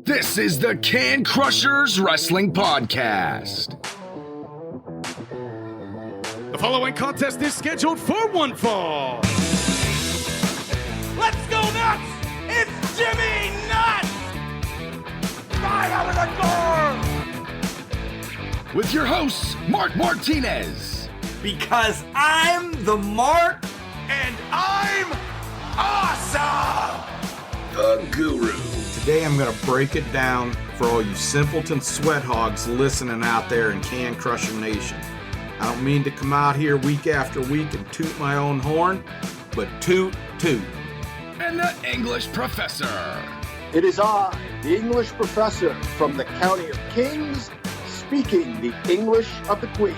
This is the Can Crushers Wrestling Podcast. The following contest is scheduled for one fall. Let's go nuts! It's Jimmy Nuts! Right out of the door! With your hosts, Mark Martinez. Because I'm the Mark and I'm awesome! The Guru. Today I'm going to break it down for all you simpleton sweat hogs listening out there in Can Crusher Nation. I don't mean to come out here week after week and toot my own horn, but toot. And the English Professor. It is I, the English Professor from the County of Kings, speaking the English of the Queen.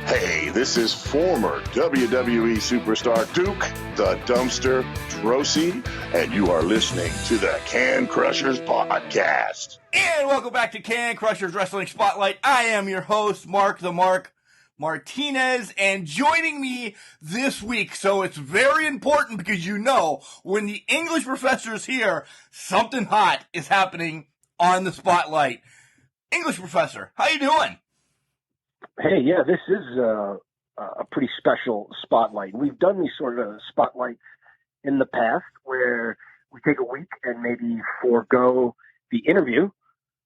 Hey, this is former WWE superstar Duke, the Dumpster Drosy, and you are listening to the Can Crushers Podcast. And welcome back to Can Crushers Wrestling Spotlight. I am your host, Mark the Mark Martinez, and joining me this week, so it's very important because you know, when the English Professor is here, something hot is happening on the Spotlight. English Professor, how you doing? Hey, yeah, this is a pretty special spotlight. We've done these sort of spotlight in the past where we take a week and maybe forego the interview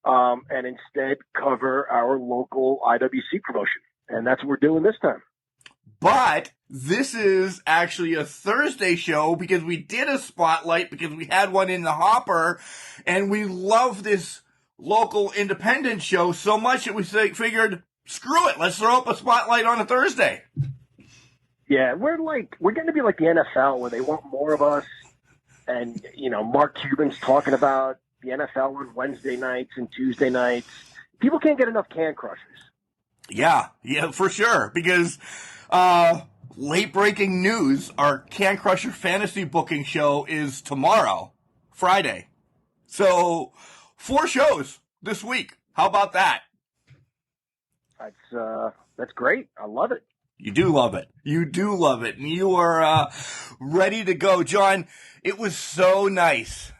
and instead cover our local IWC promotion. And that's what we're doing this time. But this is actually a Thursday show because we did a spotlight because we had one in the hopper and we love this local independent show so much that we figured, screw it, let's throw up a spotlight on a Thursday. Yeah, we're going to be like the NFL where they want more of us. And, you know, Mark Cuban's talking about the NFL on Wednesday nights and Tuesday nights. People can't get enough Can Crushers. Yeah, for sure. Because late breaking news, our Can Crusher fantasy booking show is tomorrow, Friday. So 4 shows this week. How about that? That's great. I love it. You do love it. You do love it. And you are ready to go. John, it was so nice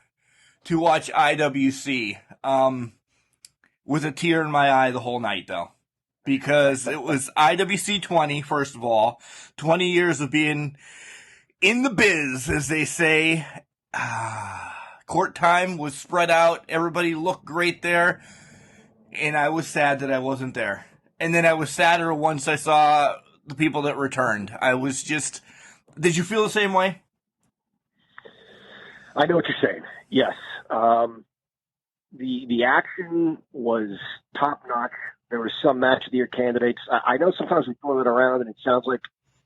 to watch IWC with a tear in my eye the whole night, though. Because it was IWC 20, first of all. 20 years of being in the biz, as they say. Court time was spread out. Everybody looked great there. And I was sad that I wasn't there. And then I was sadder once I saw the people that returned. I was just... Did you feel the same way? I know what you're saying. Yes. The action was top-notch. There was some match of the year candidates. I know sometimes we throw it around and it sounds like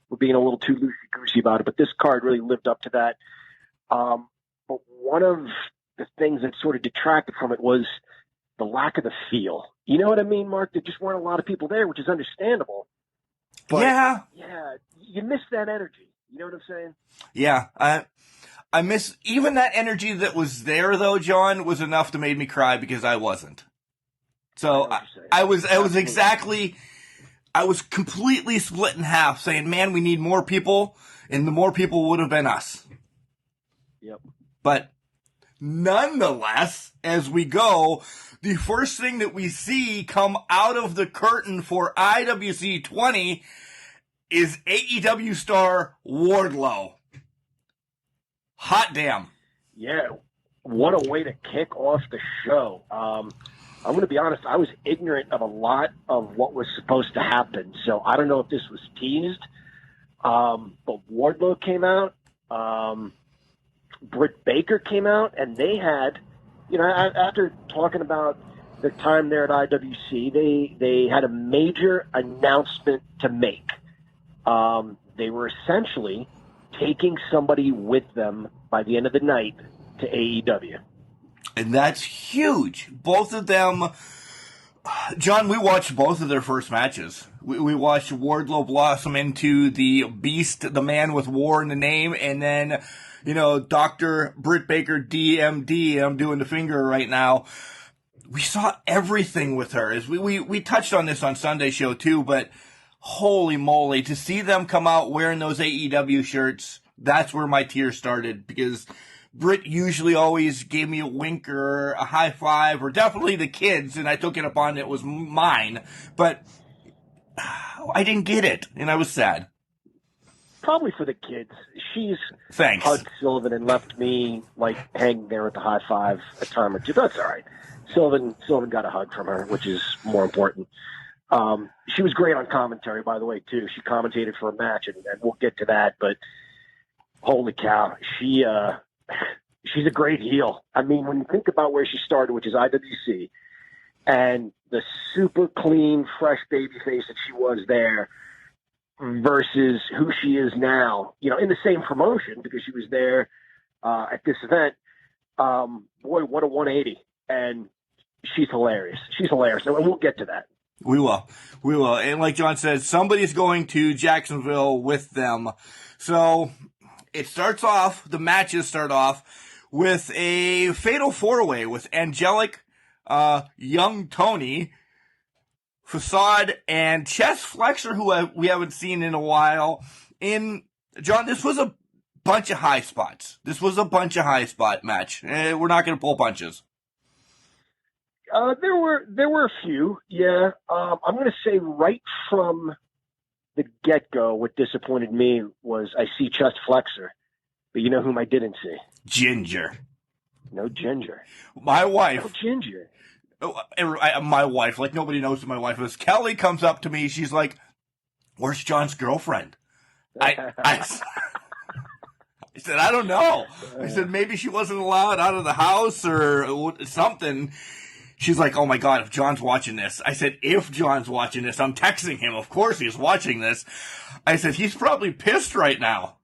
we're being a little too loosey-goosey about it, but this card really lived up to that. But one of the things that sort of detracted from it was the lack of the feel. You know what I mean, Mark? There just weren't a lot of people there, which is understandable. But yeah, you miss that energy. You know what I'm saying? Yeah, I miss even that energy that was there, though. John, was enough to make me cry because I wasn't. So I was completely split in half, saying, "Man, we need more people," and the more people would have been us. Yep. But nonetheless, as we go, the first thing that we see come out of the curtain for IWC 20 is AEW star Wardlow. Hot damn. Yeah, what a way to kick off the show. I'm going to be honest, I was ignorant of a lot of what was supposed to happen, so I don't know if this was teased. But Wardlow came out. Britt Baker came out, and they had, you know, after talking about their time there at IWC, they had a major announcement to make. They were essentially taking somebody with them by the end of the night to AEW. And that's huge. Both of them, John, we watched both of their first matches. We watched Wardlow blossom into the beast, the man with war in the name, and then, you know, Dr. Britt Baker, DMD, I'm doing the finger right now. We saw everything with her. As we touched on this on Sunday show too, but holy moly, to see them come out wearing those AEW shirts, that's where my tears started, because Britt usually always gave me a wink or a high five, or definitely the kids, and I took it upon it was mine. But I didn't get it, and I was sad. Probably for the kids. She's Thanks. hugged Sylvan and left me like hanging there with the high five a time or two. That's all right. Sylvan got a hug from her, which is more important. She was great on commentary, by the way, too. She commentated for a match, and we'll get to that. But holy cow, she's a great heel. I mean, when you think about where she started, which is IWC, and the super clean, fresh baby face that she was there versus who she is now, you know, in the same promotion because she was there at this event. Boy, what a 180. And she's hilarious. She's hilarious. And we'll get to that. We will. And like John said, somebody's going to Jacksonville with them. So the matches start off with a fatal four-way with Angelic, Young Tony, Facade, and Chest Flexor, who we haven't seen in a while. John, this was a bunch of high spots. This was a bunch of high spot match. We're not going to pull punches. There were a few, yeah. I'm going to say right from the get-go, what disappointed me was I see Chest Flexor, but you know whom I didn't see? Ginger. No Ginger. My wife. No Ginger. My wife, like nobody knows who my wife is. Kelly comes up to me. She's like, "Where's John's girlfriend?" I said, "I don't know." I said, "Maybe she wasn't allowed out of the house or something." She's like, "Oh my God, if John's watching this." I said, "If John's watching this," I'm texting him. Of course he's watching this. I said, "He's probably pissed right now."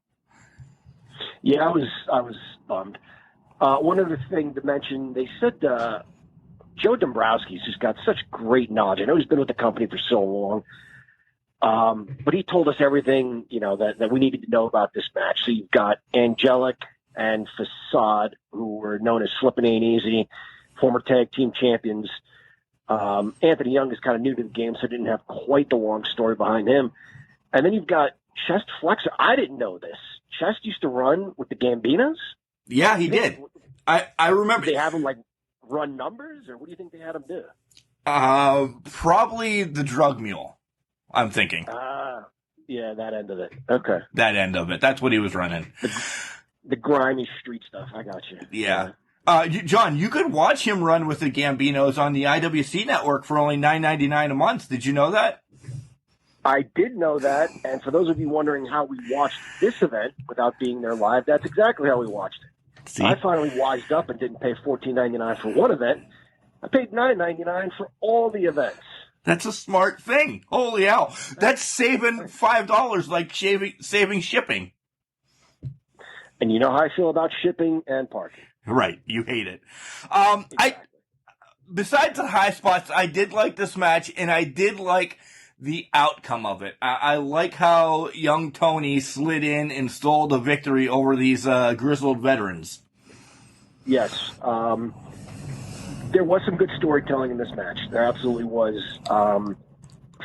Yeah, I was bummed. One other thing to mention, they said Joe Dombrowski's just got such great knowledge. I know he's been with the company for so long, but he told us everything, you know, that we needed to know about this match. So you've got Angelic and Facade, who were known as Flippin' Ain't Easy, former tag team champions. Anthony Young is kind of new to the game, so didn't have quite the long story behind him. And then you've got Chest Flexor. I didn't know this. Chest used to run with the Gambinos? Yeah, he did. I remember. Did they have him, like, run numbers, or what do you think they had him do? Probably the drug mule, I'm thinking. Yeah, that end of it. Okay. That end of it. That's what he was running. The grimy street stuff. I got you. Yeah. John, you could watch him run with the Gambinos on the IWC network for only $9.99 a month. Did you know that? I did know that, and for those of you wondering how we watched this event without being there live, that's exactly how we watched it. See? I finally wised up and didn't pay $14.99 for one event. I paid $9.99 for all the events. That's a smart thing. Holy hell. That's saving $5 like saving shipping. And you know how I feel about shipping and parking. Right. You hate it. Exactly. Besides the high spots, I did like this match, and I did like the outcome of it. I like how young Tony slid in and stole the victory over these grizzled veterans. Yes. There was some good storytelling in this match. There absolutely was.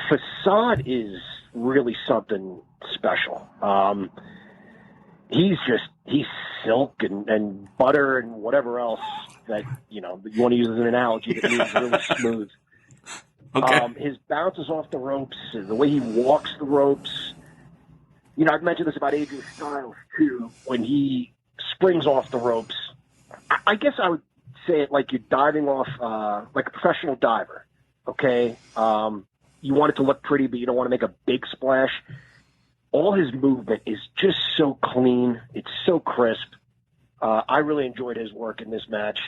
Facade is really something special. He's silk and butter and whatever else that, you know, you want to use as an analogy that means really smooth. Okay. His bounces off the ropes, the way he walks the ropes. You know, I've mentioned this about AJ Styles, too, when he springs off the ropes. I guess I would say it like you're diving off, like a professional diver, okay? You want it to look pretty, but you don't want to make a big splash. All his movement is just so clean. It's so crisp. I really enjoyed his work in this match.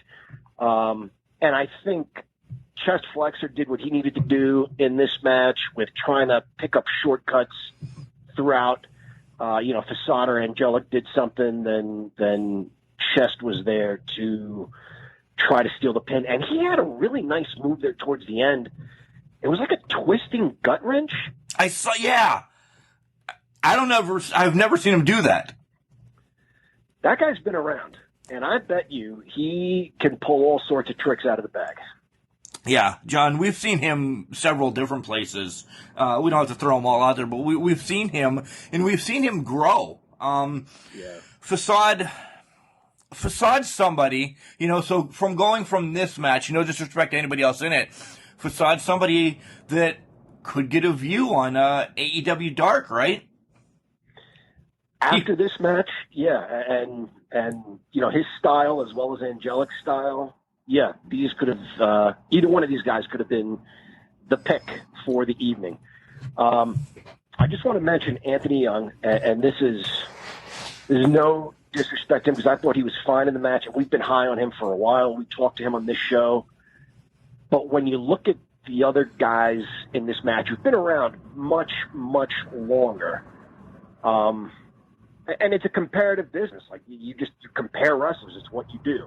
And I think Chest Flexor did what he needed to do in this match with trying to pick up shortcuts throughout. You know, Facade or Angelic did something, then Chest was there to try to steal the pin. And he had a really nice move there towards the end. It was like a twisting gut wrench. I saw, yeah. I've never seen him do that. That guy's been around, and I bet you he can pull all sorts of tricks out of the bag. Yeah, John, we've seen him several different places. We don't have to throw them all out there, but we've seen him, and we've seen him grow. Yeah. Facade, Facade's somebody, so from going from this match, no disrespect to anybody else in it, Facade's somebody that could get a view on AEW Dark, right? After this match, yeah, and his style as well as Angelic's style, yeah, these could have either one of these guys could have been the pick for the evening. I just want to mention Anthony Young, and there's no disrespect to him because I thought he was fine in the match, and we've been high on him for a while. We talked to him on this show, but when you look at the other guys in this match who've been around much, much longer, and it's a comparative business. Like you compare wrestlers. It's what you do.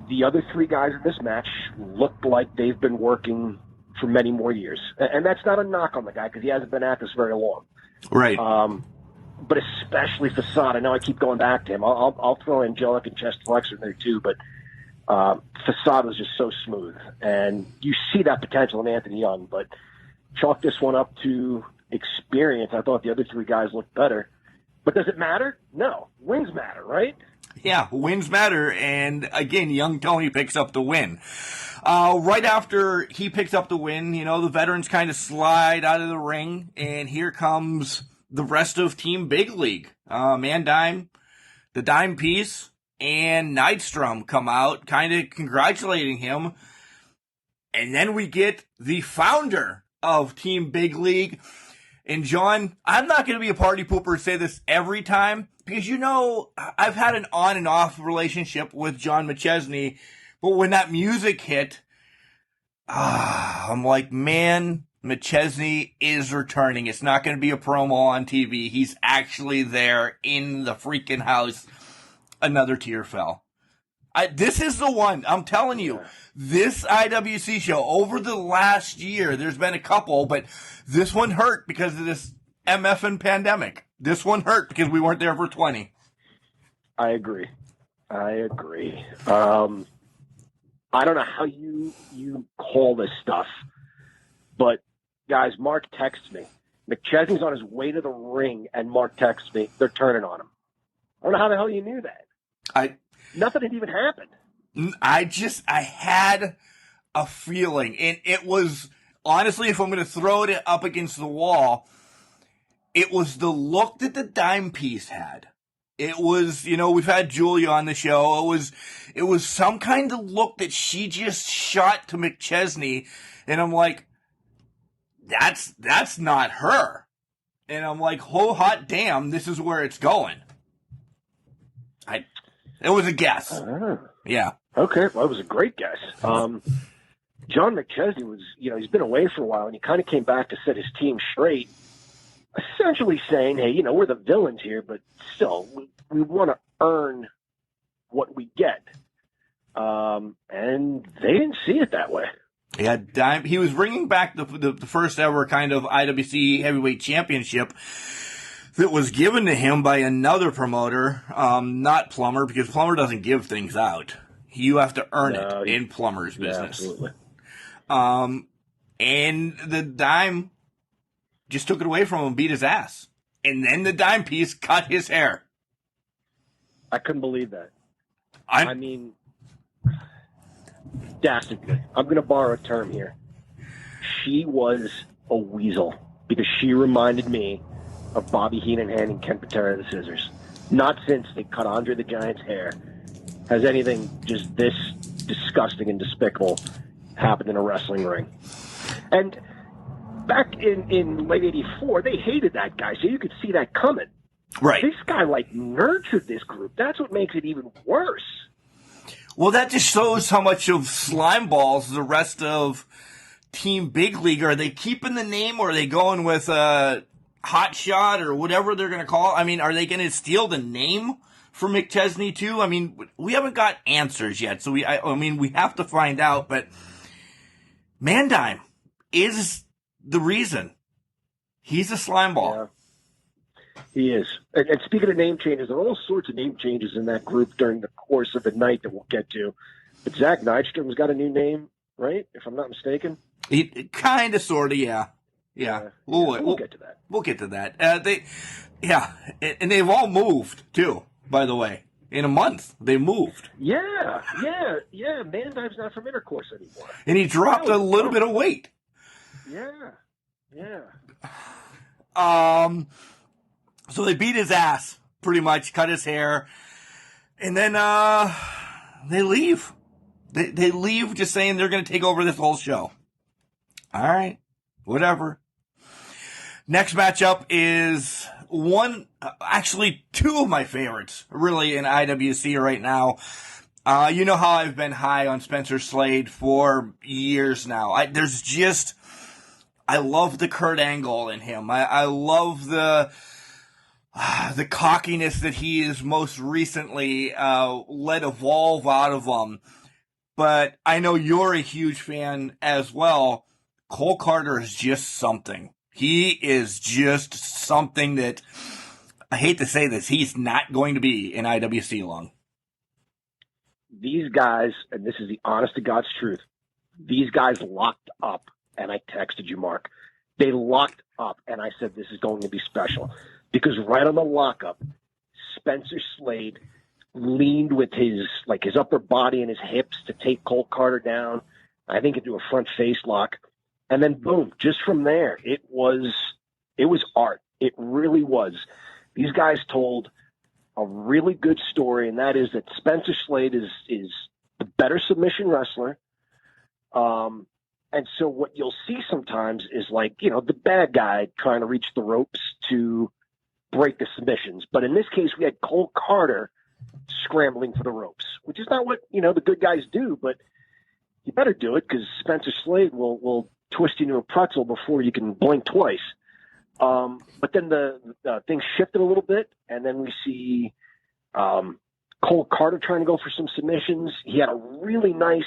The other three guys in this match looked like they've been working for many more years. And that's not a knock on the guy because he hasn't been at this very long. Right. But especially Facade. I know I keep going back to him. I'll throw Angelic and Chest Flexor in there too, but Facade was just so smooth. And you see that potential in Anthony Young, but chalk this one up to experience. I thought the other three guys looked better. But does it matter? No. Wins matter, right? Yeah, wins matter. And again, young Tony picks up the win. Right after he picks up the win, the veterans kind of slide out of the ring. And here comes the rest of Team Big League. Mandime, the Dime Piece, and Nydstrom come out kind of congratulating him. And then we get the founder of Team Big League. And John, I'm not going to be a party pooper and say this every time because, I've had an on and off relationship with John McChesney. But when that music hit, I'm like, man, McChesney is returning. It's not going to be a promo on TV. He's actually there in the freaking house. Another tear fell. This is the one. I'm telling you, this IWC show over the last year, there's been a couple, but this one hurt because of this MFN pandemic. This one hurt because we weren't there for 20. I agree. I don't know how you call this stuff, but guys, Mark texts me. McChesney's on his way to the ring, and Mark texts me. They're turning on him. I don't know how the hell you knew that. Nothing had even happened. I had a feeling, and it was, honestly, if I'm going to throw it up against the wall, it was the look that the Dime Piece had. It was, we've had Julia on the show. It was some kind of look that she just shot to McChesney, and I'm like, that's not her. And I'm like, oh hot damn, this is where it's going. It was a guess. Yeah. Okay, well, it was a great guess. John McChesney was, he's been away for a while, and he kind of came back to set his team straight, essentially saying, hey, we're the villains here, but still, we want to earn what we get. And they didn't see it that way. Yeah, he was bringing back the first ever kind of IWC Heavyweight Championship that was given to him by another promoter, not Plummer, because Plummer doesn't give things out. You have to earn it in Plummer's business. Absolutely. And the Dime just took it away from him and beat his ass. And then the Dime Piece cut his hair. I couldn't believe that. I mean, dastardly. I'm going to borrow a term here. She was a weasel because she reminded me of Bobby Heenan handing Ken Patera the scissors. Not since they cut Andre the Giant's hair has anything just this disgusting and despicable happened in a wrestling ring. And back in late 84, they hated that guy, so you could see that coming. Right. This guy, nurtured this group. That's what makes it even worse. Well, that just shows how much of slime balls the rest of Team Big League. Are they keeping the name, or are they going with Hot Shot or whatever they're going to call it? I mean, are they going to steal the name for McChesney too? I mean, we haven't got answers yet, so we have to find out. But Mandime is the reason. He's a slime ball. Yeah. He is. And speaking of name changes, there are all sorts of name changes in that group during the course of the night that we'll get to. But Zach Nydstrom's got a new name, right? If I'm not mistaken. Kind of, sort of, yeah. We'll get to that. We'll get to that. And they've all moved too, by the way. in a month. They moved. Yeah. Man Dive's not from Intercourse anymore. And he dropped a little bit of weight. Yeah. So they beat his ass, pretty much, cut his hair, and then they leave. They leave just saying they're going to take over this whole show. All right, whatever. Next matchup is two of my favorites, really, in IWC right now. You know how I've been high on Spencer Slade for years now. I love the Kurt Angle in him. I love the cockiness that he is most recently let evolve out of him. But I know you're a huge fan as well. Cole Carter is just something. He is just something that, I hate to say this, he's not going to be in IWC long. These guys, and this is the honest to God's truth, these guys locked up, and I texted you, Mark. They locked up, and I said, this is going to be special. Because right on the lockup, Spencer Slade leaned with his upper body and his hips to take Cole Carter down, I think into a front face lock. And then boom, just from there, it was art. It really was. These guys told a really good story, and that is that Spencer Slade is the better submission wrestler. And so what you'll see sometimes is the bad guy trying to reach the ropes to break the submissions. But in this case, we had Cole Carter scrambling for the ropes, which is not what, the good guys do, but you better do it because Spencer Slade will twist you into a pretzel before you can blink twice. But then the things shifted a little bit, and then we see Cole Carter trying to go for some submissions. He had a really nice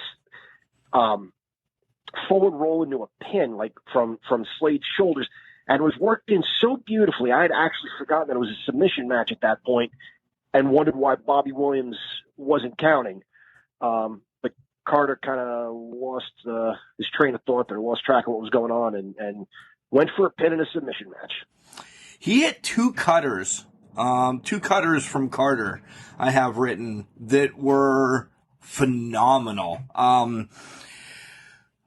forward roll into a pin, from Slade's shoulders, and was worked in so beautifully. I had actually forgotten that it was a submission match at that point and wondered why Bobby Williams wasn't counting. But Carter kind of lost his train of thought there, lost track of what was going on, and went for a pin in a submission match. He hit two cutters from Carter, I have written, that were phenomenal.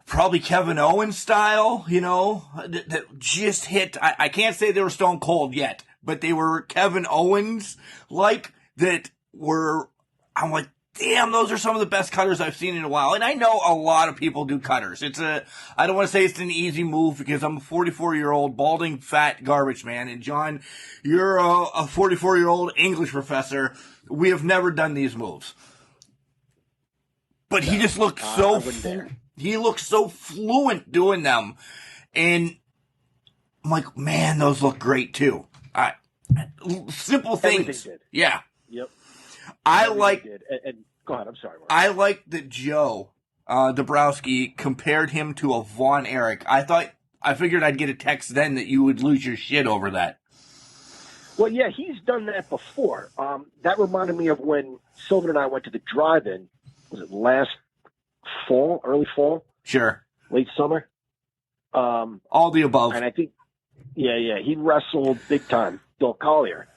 Probably Kevin Owens style, that just hit. I can't say they were Stone Cold yet, but they were Kevin Owens that were, I'm like, damn, those are some of the best cutters I've seen in a while. And I know a lot of people do cutters. I don't want to say it's an easy move because I'm a 44-year-old balding fat garbage man. And John, you're a 44-year-old English professor. We have never done these moves. But he just looked he looked so fluent doing them. And I'm like, man, those look great too. Simple things. Everything did. Yeah. Yep. And go ahead. I'm sorry, Mark. I like that Joe Dabrowski compared him to a Von Erich. I figured I'd get a text then that you would lose your shit over that. Well, yeah, he's done that before. That reminded me of when Sylvan and I went to the drive-in. Was it last fall, early fall? Sure. Late summer? All the above. And I think, yeah, he wrestled big time, Bill Collier.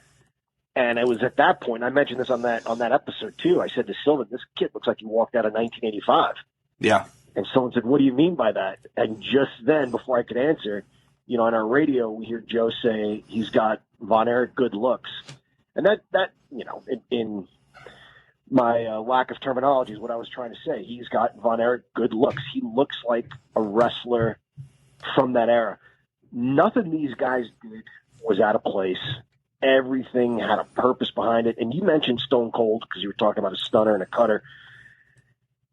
And it was at that point, I mentioned this on that episode too. I said to Sylvan, this kid looks like he walked out of 1985. Yeah. And Sylvan said, what do you mean by that? And just then, before I could answer, on our radio, we hear Joe say he's got Von Erich good looks. And that in my lack of terminology is what I was trying to say. He's got Von Erich good looks. He looks like a wrestler from that era. Nothing these guys did was out of place. Everything had a purpose behind it. And you mentioned Stone Cold because you were talking about a stunner and a cutter.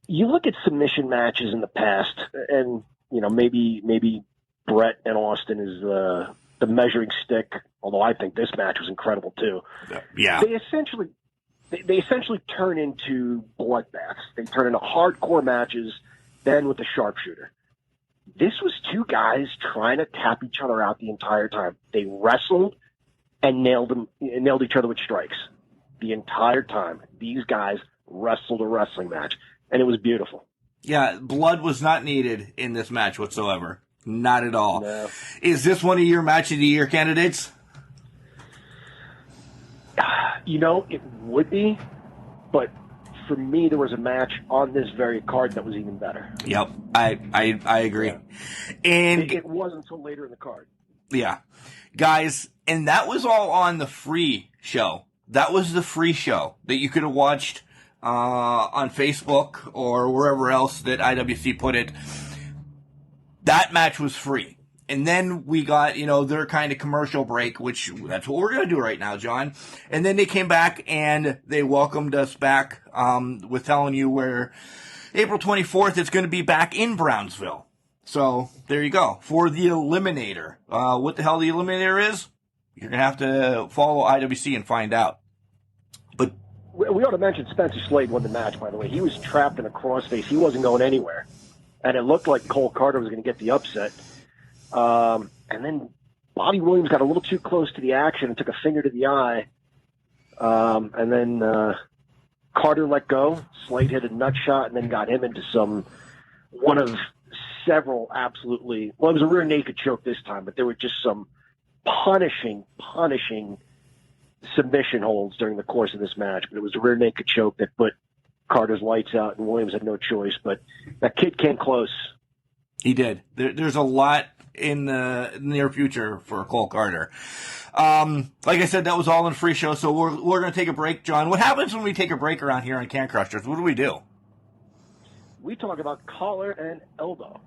You look at submission matches in the past, and maybe Brett and Austin is the measuring stick. Although I think this match was incredible too. Yeah, they essentially turn into bloodbaths. They turn into hardcore matches. Then with the sharpshooter, this was two guys trying to tap each other out the entire time. They wrestled and nailed each other with strikes the entire time. These guys wrestled a wrestling match, and it was beautiful. Yeah, blood was not needed in this match whatsoever. Not at all. No. Is this one of your match of the year candidates? It would be, But for me, there was a match on this very card that was even better. Yep, I agree. Yeah. And it wasn't until later in the card. Yeah. Guys, and that was all on the free show. That was the free show that you could have watched on Facebook or wherever else that IWC put it. That match was free. And then we got, their kind of commercial break, which that's what we're going to do right now, John. And then they came back and they welcomed us back with telling you where April 24th it's going to be back in Brownsville. So there you go for the Eliminator. What the hell the Eliminator is? You're going to have to follow IWC and find out. But we ought to mention Spencer Slade won the match, by the way. He was trapped in a crossface. He wasn't going anywhere. And it looked like Cole Carter was going to get the upset. And then Bobby Williams got a little too close to the action and took a finger to the eye. And then Carter let go. Slade hit a nut shot and then got him into one of several absolutely, well, it was a rear naked choke this time, but there were just some punishing submission holds during the course of this match. But it was a rear naked choke that put Carter's lights out and Williams had no choice. But that kid came close. He did. There's a lot in the near future for Cole Carter. Like I said, that was all in free show, so we're going to take a break, John. What happens when we take a break around here on Can Crushers? What do we do? We talk about collar and elbow.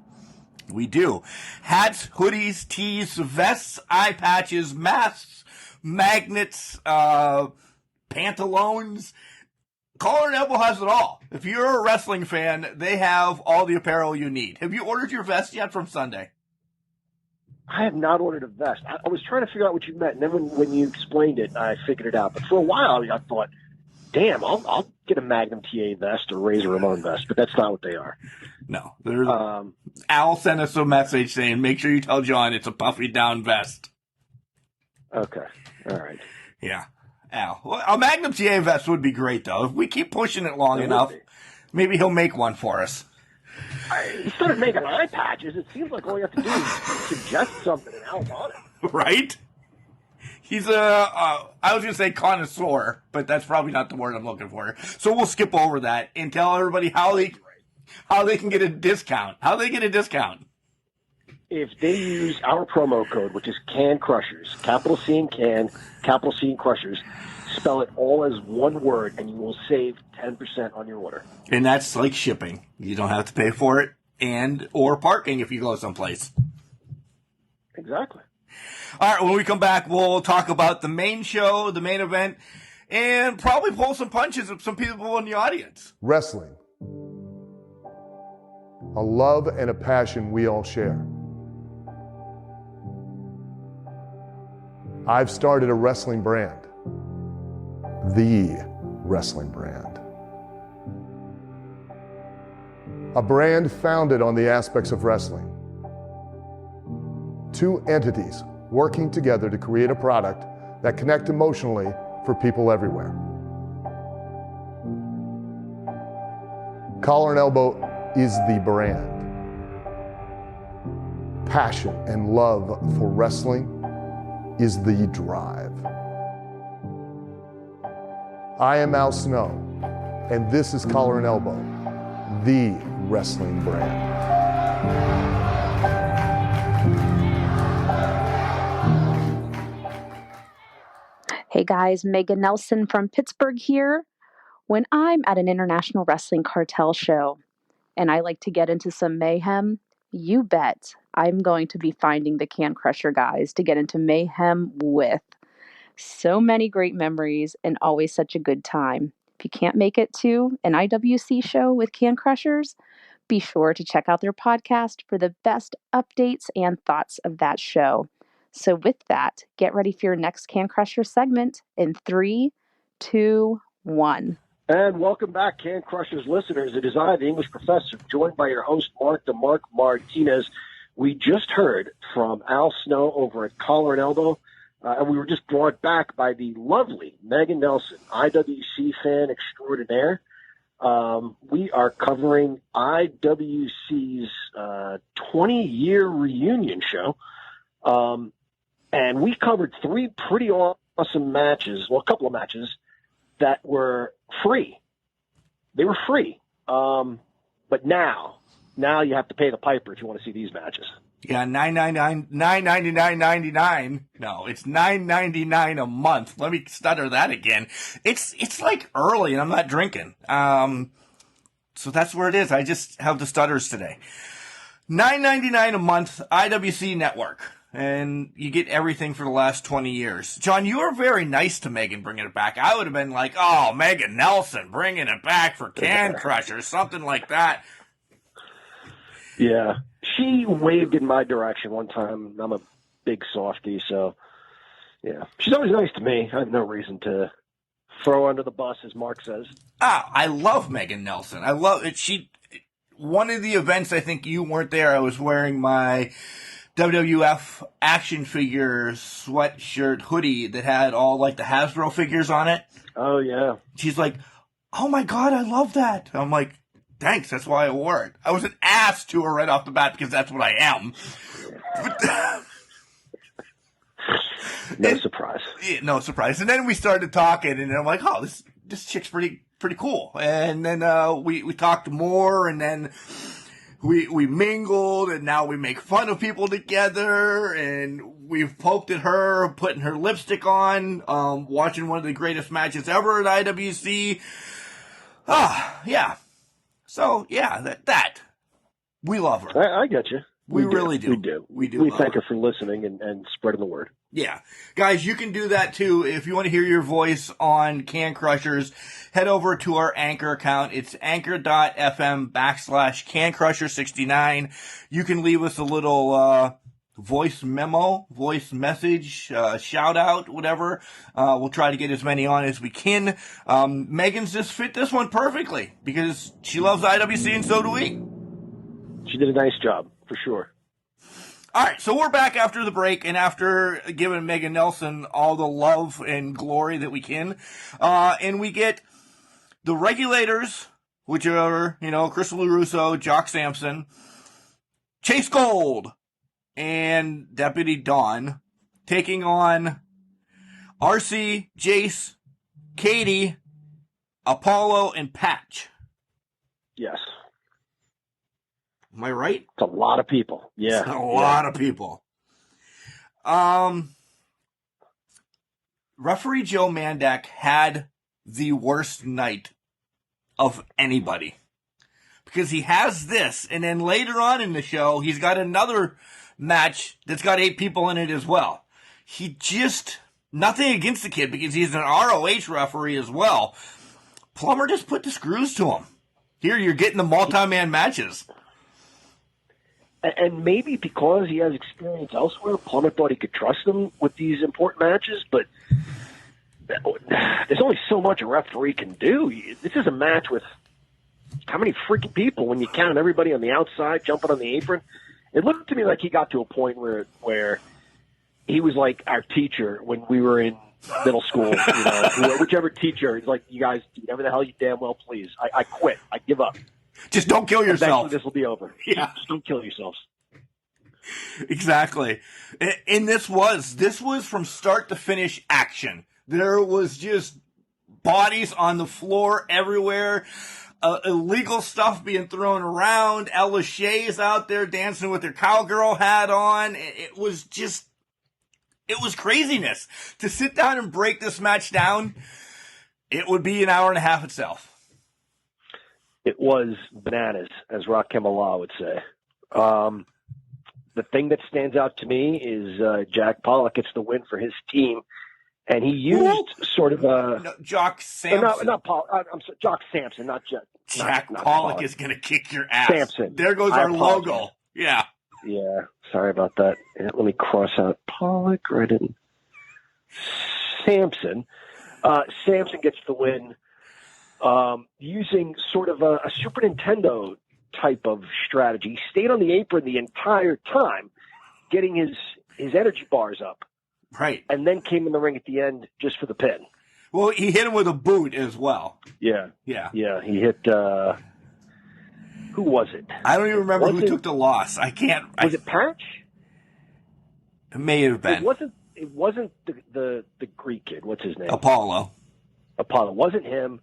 We do. Hats, hoodies, tees, vests, eye patches, masks, magnets, pantaloons. Collar and Elbow has it all. If you're a wrestling fan, they have all the apparel you need. Have you ordered your vest yet from Sunday? I have not ordered a vest. I was trying to figure out what you meant, and then when you explained it, I figured it out. But for a while, I thought, damn, I'll get a Magnum TA vest or Razor Ramon vest, but that's not what they are. No. Al sent us a message saying, make sure you tell John it's a puffy down vest. Okay. All right. Yeah. Al. Well, a Magnum TA vest would be great, though. If we keep pushing it long enough, maybe he'll make one for us. He started making eye patches. It seems like all you have to do is suggest something and Al's on it. Right? He's I was going to say connoisseur, but that's probably not the word I'm looking for. So we'll skip over that and tell everybody how they can get a discount. How they get a discount. If they use our promo code, which is Can Crushers, capital C in Can, capital C in Crushers, spell it all as one word, and you will save 10% on your order. And that's like shipping. You don't have to pay for it or parking if you go someplace. Exactly. All right, when we come back, we'll talk about the main show, the main event, and probably pull some punches of some people in the audience. Wrestling. A love and a passion we all share. I've started a wrestling brand. The wrestling brand. A brand founded on the aspects of wrestling. Two entities working together to create a product that connect emotionally for people everywhere. Collar and Elbow is the brand. Passion and love for wrestling is the drive. I am Al Snow, and this is Collar and Elbow, the wrestling brand. Hey guys, Megan Nelson from Pittsburgh here. When I'm at an international wrestling cartel show and I like to get into some mayhem, you bet I'm going to be finding the Can Crusher guys to get into mayhem with. So many great memories and always such a good time. If you can't make it to an IWC show with Can Crushers, be sure to check out their podcast for the best updates and thoughts of that show. So with that, get ready for your next Can Crusher segment in 3, 2, 1. And welcome back, Can Crushers listeners. It is I, the English professor, joined by your host, Mark Martinez. We just heard from Al Snow over at Collar and Elbow, and we were just brought back by the lovely Megan Nelson, IWC fan extraordinaire. We are covering IWC's 20-year reunion show. And we covered 3 pretty awesome matches, well, a couple of matches that were free. they were free. But now you have to pay the piper if you want to see these matches. Yeah, $9.99. No, it's $9.99 a month. Let me stutter that again. It's like early, and I'm not drinking. So that's where it is. I just have the stutters today. $9.99 a month, IWC Network, and you get everything for the last 20 years. John, you were very nice to Megan bringing it back. I would have been like, oh, Megan Nelson bringing it back for Can Crusher, something like that. Yeah. She waved in my direction one time. I'm a big softie, so yeah. She's always nice to me. I have no reason to throw her under the bus, as Mark says. I love Megan Nelson. I love it. One of the events, I think you weren't there, I was wearing my WWF action figure sweatshirt hoodie that had all like the Hasbro figures on it. Oh, yeah. She's like, oh my God, I love that. I'm like, thanks, that's why I wore it. I was an ass to her right off the bat because that's what I am. No surprise. Yeah, no surprise. And then we started talking, and I'm like, oh, this chick's pretty cool. And then we talked more, and then we mingled, and now we make fun of people together, and we've poked at her, putting her lipstick on, watching one of the greatest matches ever at IWC. Yeah. So, yeah, that. We love her. I get you. We really do. We do. We thank her for listening and spreading the word. Yeah. Guys, you can do that too. If you want to hear your voice on Can Crushers, head over to our Anchor account. It's anchor.fm/CanCrusher69. You can leave us a little voice memo, voice message, shout out, whatever. We'll try to get as many on as we can. Megan's just fit this one perfectly because she loves IWC and so do we. She did a nice job, for sure. All right, so we're back after the break, and after giving Megan Nelson all the love and glory that we can, and we get the Regulators, which are, Chris LaRusso, Jock Sampson, Chase Gold, and Deputy Dawn, taking on RC, Jace, Katie, Apollo, and Patch. Yes. Am I right? It's a lot of people. Yeah. It's a lot of people. Referee Joe Mandak had the worst night of anybody. Because he has this, and then later on in the show, he's got another match that's got 8 people in it as well. Nothing against the kid, because he's an ROH referee as well. Plummer just put the screws to him. Here, you're getting the multi-man matches. And maybe because he has experience elsewhere, Plummer thought he could trust him with these important matches, but there's only so much a referee can do. This is a match with how many freaking people when you count everybody on the outside jumping on the apron? It looked to me like he got to a point where he was like our teacher when we were in middle school, whichever teacher. He's like, you guys do whatever the hell you damn well please. I quit. I give up. Just don't kill yourself. Eventually this will be over. Yeah. Just don't kill yourselves. Exactly. And this was from start to finish action. There was just bodies on the floor everywhere. Illegal stuff being thrown around. Ella Shea's out there dancing with her cowgirl hat on. It was craziness. To sit down and break this match down, it would be an hour and a half itself. It was bananas, as Rakim Allah would say. The thing that stands out to me is Jack Pollock gets the win for his team, and he used sort of a Jock Sampson. Not Paul. I'm sorry, Jock Sampson, not Jack. Jack Pollock is going to kick your ass. Sampson. There goes our logo. Yeah. Yeah. Sorry about that. Yeah, let me cross out Pollock right in. Sampson. Sampson gets the win. Using sort of a Super Nintendo type of strategy. He stayed on the apron the entire time, getting his energy bars up. Right. And then came in the ring at the end just for the pin. Well, he hit him with a boot as well. Yeah. Yeah. Yeah, he hit, who was it? I don't even remember who took the loss. I can't. Was it Patch? It may have been. It wasn't the Greek kid. What's his name? Apollo. It wasn't him.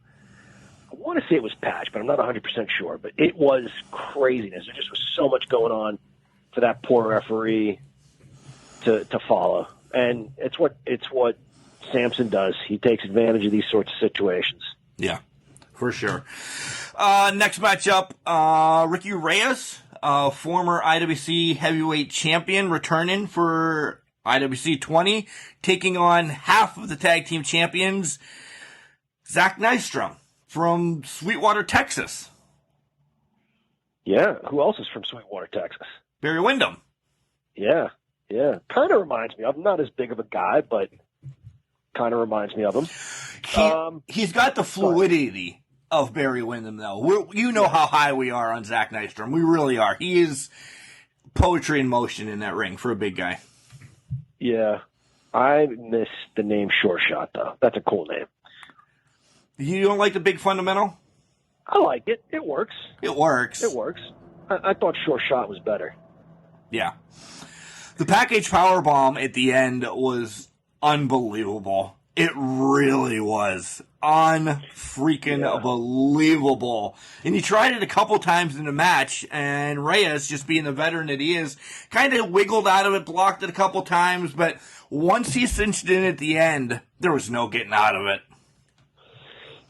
want to say it was Patch, but I'm not 100% sure. But it was craziness. There just was so much going on for that poor referee to follow. And it's what Samson does. He takes advantage of these sorts of situations. Yeah, for sure. Next matchup, Ricky Reyes, former IWC heavyweight champion, returning for IWC 20, taking on half of the tag team champions, Zach Nystrom from Sweetwater, Texas. Yeah, who else is from Sweetwater, Texas? Barry Windham. Yeah. Kind of reminds me. I'm not as big of a guy, but kind of reminds me of him. He's got the fluidity of Barry Windham, though. You know how high we are on Zach Nystrom. We really are. He is poetry in motion in that ring for a big guy. Yeah. I miss the name Sure Shot, though. That's a cool name. You don't like the big fundamental? I like it. It works. It works. I thought Sure Shot was better. Yeah. The package powerbomb at the end was unbelievable. It really was unfreaking believable. And he tried it a couple times in the match, and Reyes, just being the veteran that he is, kind of wiggled out of it, blocked it a couple times, but once he cinched in at the end, there was no getting out of it.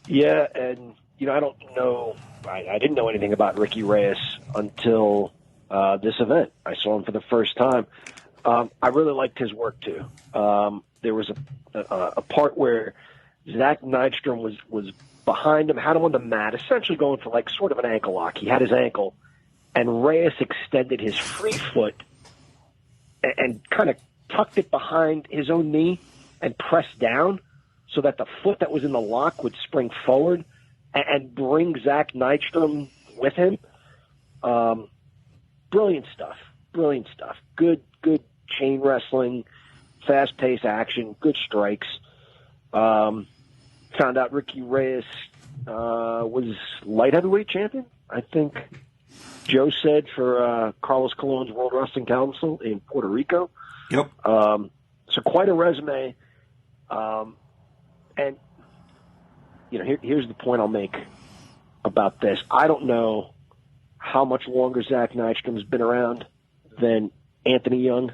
Yeah, and, I don't know, I didn't know anything about Ricky Reyes until this event. I saw him for the first time. I really liked his work, too. There was a part where Zach Nystrom was behind him, had him on the mat, essentially going for like sort of an ankle lock. He had his ankle, and Reyes extended his free foot and kind of tucked it behind his own knee and pressed down so that the foot that was in the lock would spring forward and bring Zach Nystrom with him. Brilliant stuff. Good chain wrestling, fast-paced action, good strikes. Found out Ricky Reyes was light heavyweight champion, I think Joe said, for Carlos Colon's World Wrestling Council in Puerto Rico. Yep. So quite a resume. And, here's the point I'll make about this. I don't know how much longer Zach Nystrom's been around than Anthony Young.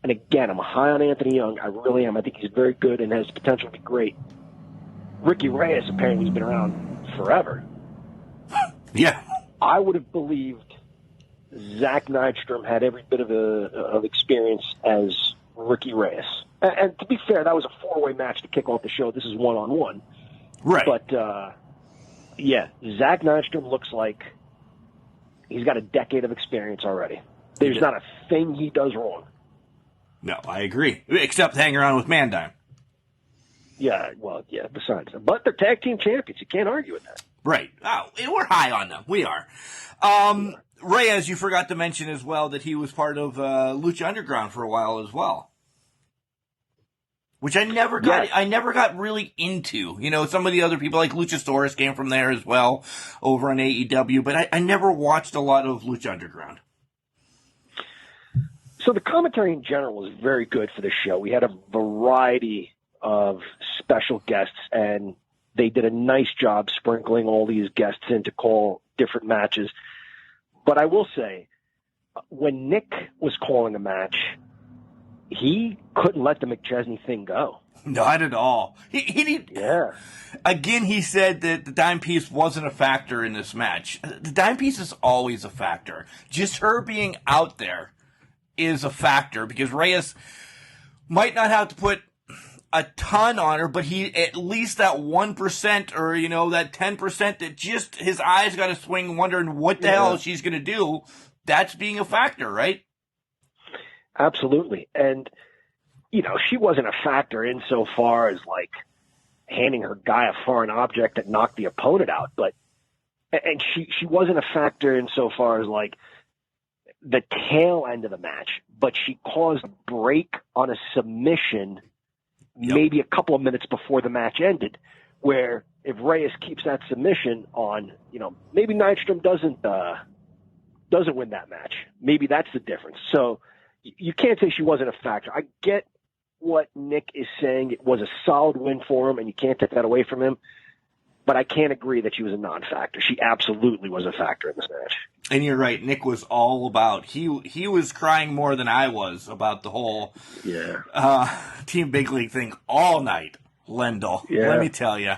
And again, I'm high on Anthony Young. I really am. I think he's very good and has potential to be great. Ricky Reyes apparently has been around forever. Yeah. I would have believed Zach Nystrom had every bit of experience as Ricky Reyes. And to be fair, that was a four-way match to kick off the show. This is one-on-one. Right. But, Zach Nystrom looks like he's got a decade of experience already. There's not a thing he does wrong. No, I agree. Except hang around with Mandime. Yeah, besides that. But they're tag team champions. You can't argue with that. Right. Oh, we're high on them. We are. Reyes, you forgot to mention as well that he was part of Lucha Underground for a while as well. Which I never got really into. Some of the other people like Luchasaurus came from there as well over on AEW, but I never watched a lot of Lucha Underground. So the commentary in general was very good for the show. We had a variety of special guests, and they did a nice job sprinkling all these guests in to call different matches. But I will say, when Nick was calling a match, he couldn't let the McChesney thing go. Not at all. Yeah. Again, he said that the dime piece wasn't a factor in this match. The dime piece is always a factor. Just her being out there is a factor, because Reyes might not have to put a ton on her, but he at least that 1% or that 10% that just his eyes got to swing wondering what the hell she's going to do. That's being a factor, right? Absolutely. And she wasn't a factor insofar as like handing her guy a foreign object that knocked the opponent out, and she wasn't a factor insofar as like the tail end of the match, but she caused a break on a submission maybe a couple of minutes before the match ended, where if Reyes keeps that submission on, maybe Nystrom doesn't win that match. Maybe that's the difference. So you can't say she wasn't a factor. I get what Nick is saying. It was a solid win for him, and you can't take that away from him. but I can't agree that she was a non-factor. She absolutely was a factor in this match. And you're right. Nick was all about. He was crying more than I was about the whole Team Big League thing all night. Lendl, let me tell you.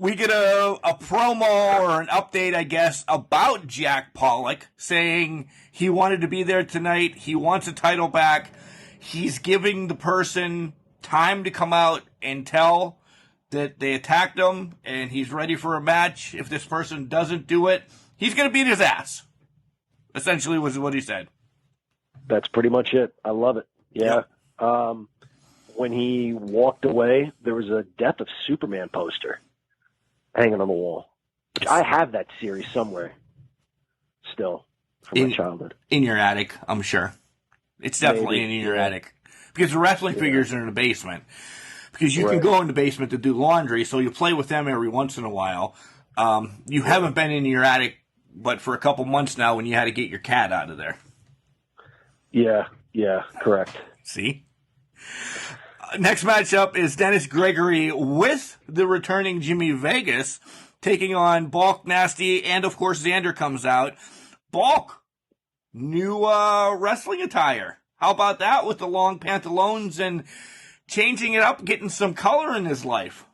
We get a promo or an update, I guess, about Jack Pollock saying he wanted to be there tonight. He wants a title back. He's giving the person time to come out and tell that they attacked him and he's ready for a match. If this person doesn't do it, he's going to beat his ass. Essentially was what he said. That's pretty much it. I love it. Yeah. When he walked away, there was a Death of Superman poster hanging on the wall. I have that series somewhere still from my childhood. In your attic, I'm sure. It's definitely in your attic. Because the wrestling figures are in the basement. Because you can go in the basement to do laundry, so you play with them every once in a while. You haven't been in your attic, but for a couple months now when you had to get your cat out of there. Yeah, correct. See? Next matchup is Dennis Gregory with the returning Jimmy Vegas taking on Bulk Nasty, and of course Xander comes out. Bulk, new wrestling attire. How about that with the long pantaloons and changing it up, getting some color in his life?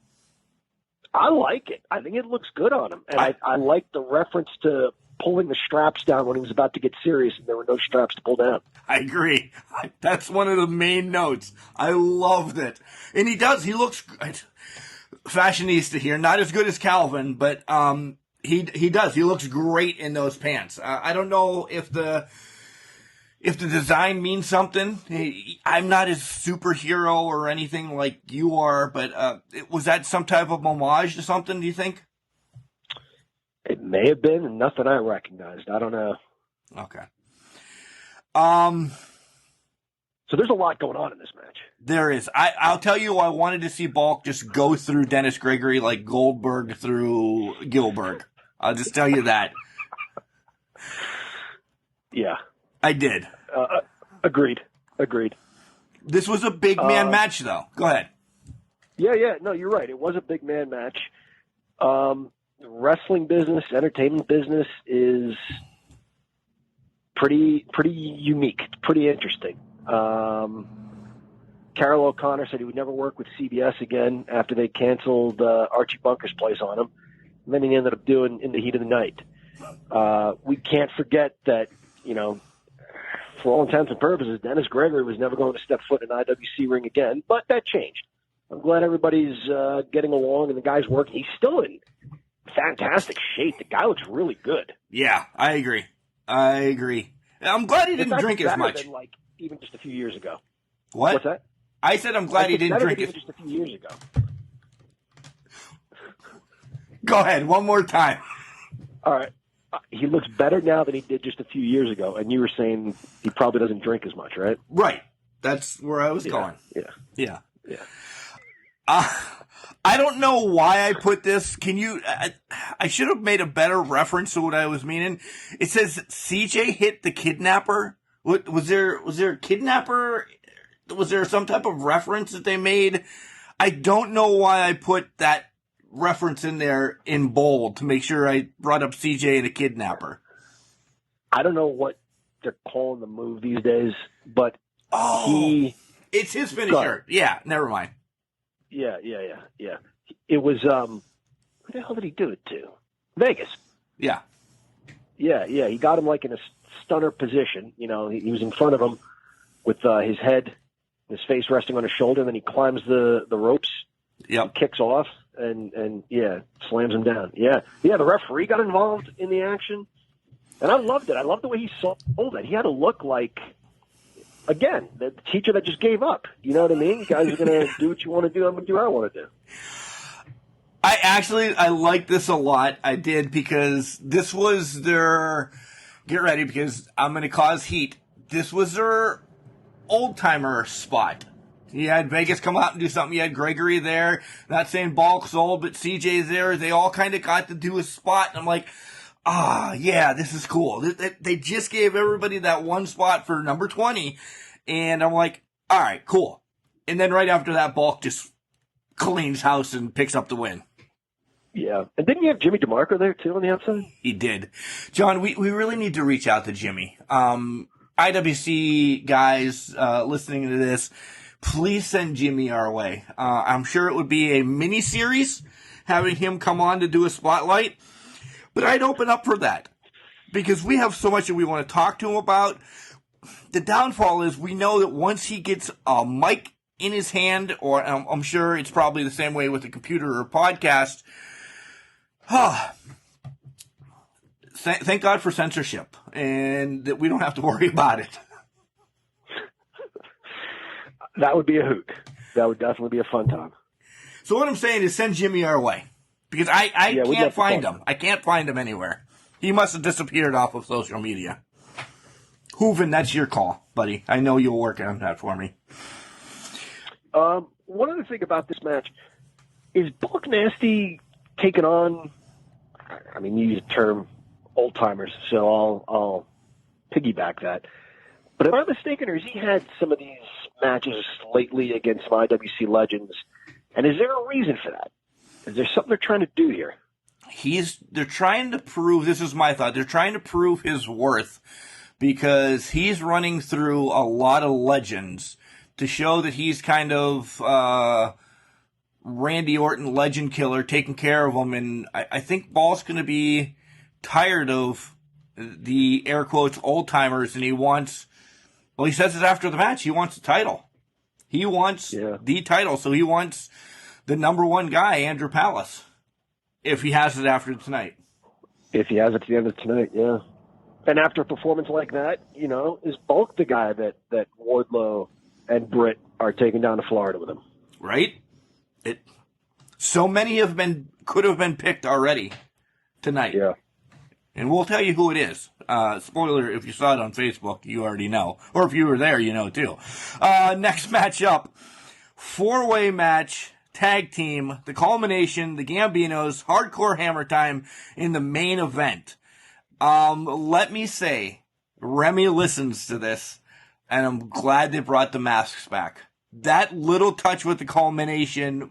I like it. I think it looks good on him. And I like the reference to pulling the straps down when he was about to get serious and there were no straps to pull down. I agree. That's one of the main notes. I loved it. And he looks good. Fashionista here. Not as good as Calvin, but he does. He looks great in those pants. I don't know if the design means something. I'm not a superhero or anything like you are, but was that some type of homage to something, do you think? It may have been, and nothing I recognized. I don't know. Okay. So there's a lot going on in this match. There is. I'll tell you, I wanted to see Bulk just go through Dennis Gregory like Goldberg through Gilbert. I'll just tell you that. Yeah. I did. Agreed. This was a big man match, though. Go ahead. Yeah. No, you're right. It was a big man match. Wrestling business, entertainment business is pretty unique, pretty interesting. Carol O'Connor said he would never work with CBS again after they canceled Archie Bunker's place on him. And then he ended up doing In the Heat of the Night. We can't forget that, for all intents and purposes, Dennis Gregory was never going to step foot in an IWC ring again, but that changed. I'm glad everybody's getting along and the guy's working. He's still in fantastic shape. The guy looks really good. Yeah, I agree. I'm glad he didn't drink as much. Than, even just a few years ago. What? What's that? I said I'm glad he didn't drink even just a few years ago. Go ahead, one more time. All right. He looks better now than he did just a few years ago, and you were saying he probably doesn't drink as much, right? Right. That's where I was going. Yeah. I don't know why I put this. Can you? I should have made a better reference to what I was meaning. It says CJ hit the kidnapper. What was there? Was there a kidnapper? Was there some type of reference that they made? I don't know why I put that reference in there in bold to make sure I brought up CJ and a kidnapper. I don't know what they're calling the move these days, but it's his finisher. Yeah, never mind. Yeah. It was, who the hell did he do it to? Vegas. Yeah. He got him in a stunner position. He was in front of him with his head, his face resting on his shoulder, and then he climbs the ropes. Yep. Kicks off and slams him down. Yeah. The referee got involved in the action, and I loved it. I loved the way he sold it. He had to look like, again, the teacher that just gave up. You know what I mean? You guys are going to do what you want to do. I'm going to do what I want to do. I like this a lot. I did, because this was their, get ready because I'm going to cause heat. This was their old timer spot. You had Vegas come out and do something. You had Gregory there. Not saying Bulk's old, but CJ's there. They all kind of got to do a spot. And I'm like, yeah, this is cool. They just gave everybody that one spot for number 20. And I'm like, all right, cool. And then right after that, Bulk just cleans house and picks up the win. Yeah. And didn't you have Jimmy DeMarco there, too, on the outside? He did. John, we really need to reach out to Jimmy. IWC guys listening to this, please send Jimmy our way. I'm sure it would be a mini-series having him come on to do a spotlight, but I'd open up for that because we have so much that we want to talk to him about. The downfall is we know that once he gets a mic in his hand, or I'm sure it's probably the same way with a computer or podcast, thank God for censorship and that we don't have to worry about it. That would be a hoot. That would definitely be a fun time. So what I'm saying is send Jimmy our way because I can't find him. I can't find him anywhere. He must have disappeared off of social media. Hooven, that's your call, buddy. I know you'll work on that for me. One other thing about this match is Bulk Nasty taking on, I mean, you use the term old timers, so I'll piggyback that. But if I'm mistaken, or has he had some of these matches lately against some IWC legends? And is there a reason for that? Is there something they're trying to do here? They're trying to prove, this is my thought, they're trying to prove his worth because he's running through a lot of legends to show that he's kind of Randy Orton legend killer, taking care of them. And I think Ball's going to be tired of the air quotes old timers, and he wants, well, he says it after the match, he wants the title. He wants the title, so he wants the number one guy, Andrew Palace, if he has it after tonight. If he has it at the end of tonight, yeah. And after a performance like that, you know, is Bulk the guy that Wardlow and Britt are taking down to Florida with him? Right? So many could have been picked already tonight. Yeah. And we'll tell you who it is. Spoiler, if you saw it on Facebook, you already know. Or if you were there, you know too. Next matchup, 4-way match, tag team, the culmination, the Gambinos, hardcore hammer time in the main event. Let me say, Remy listens to this, and I'm glad they brought the masks back. That little touch with the culmination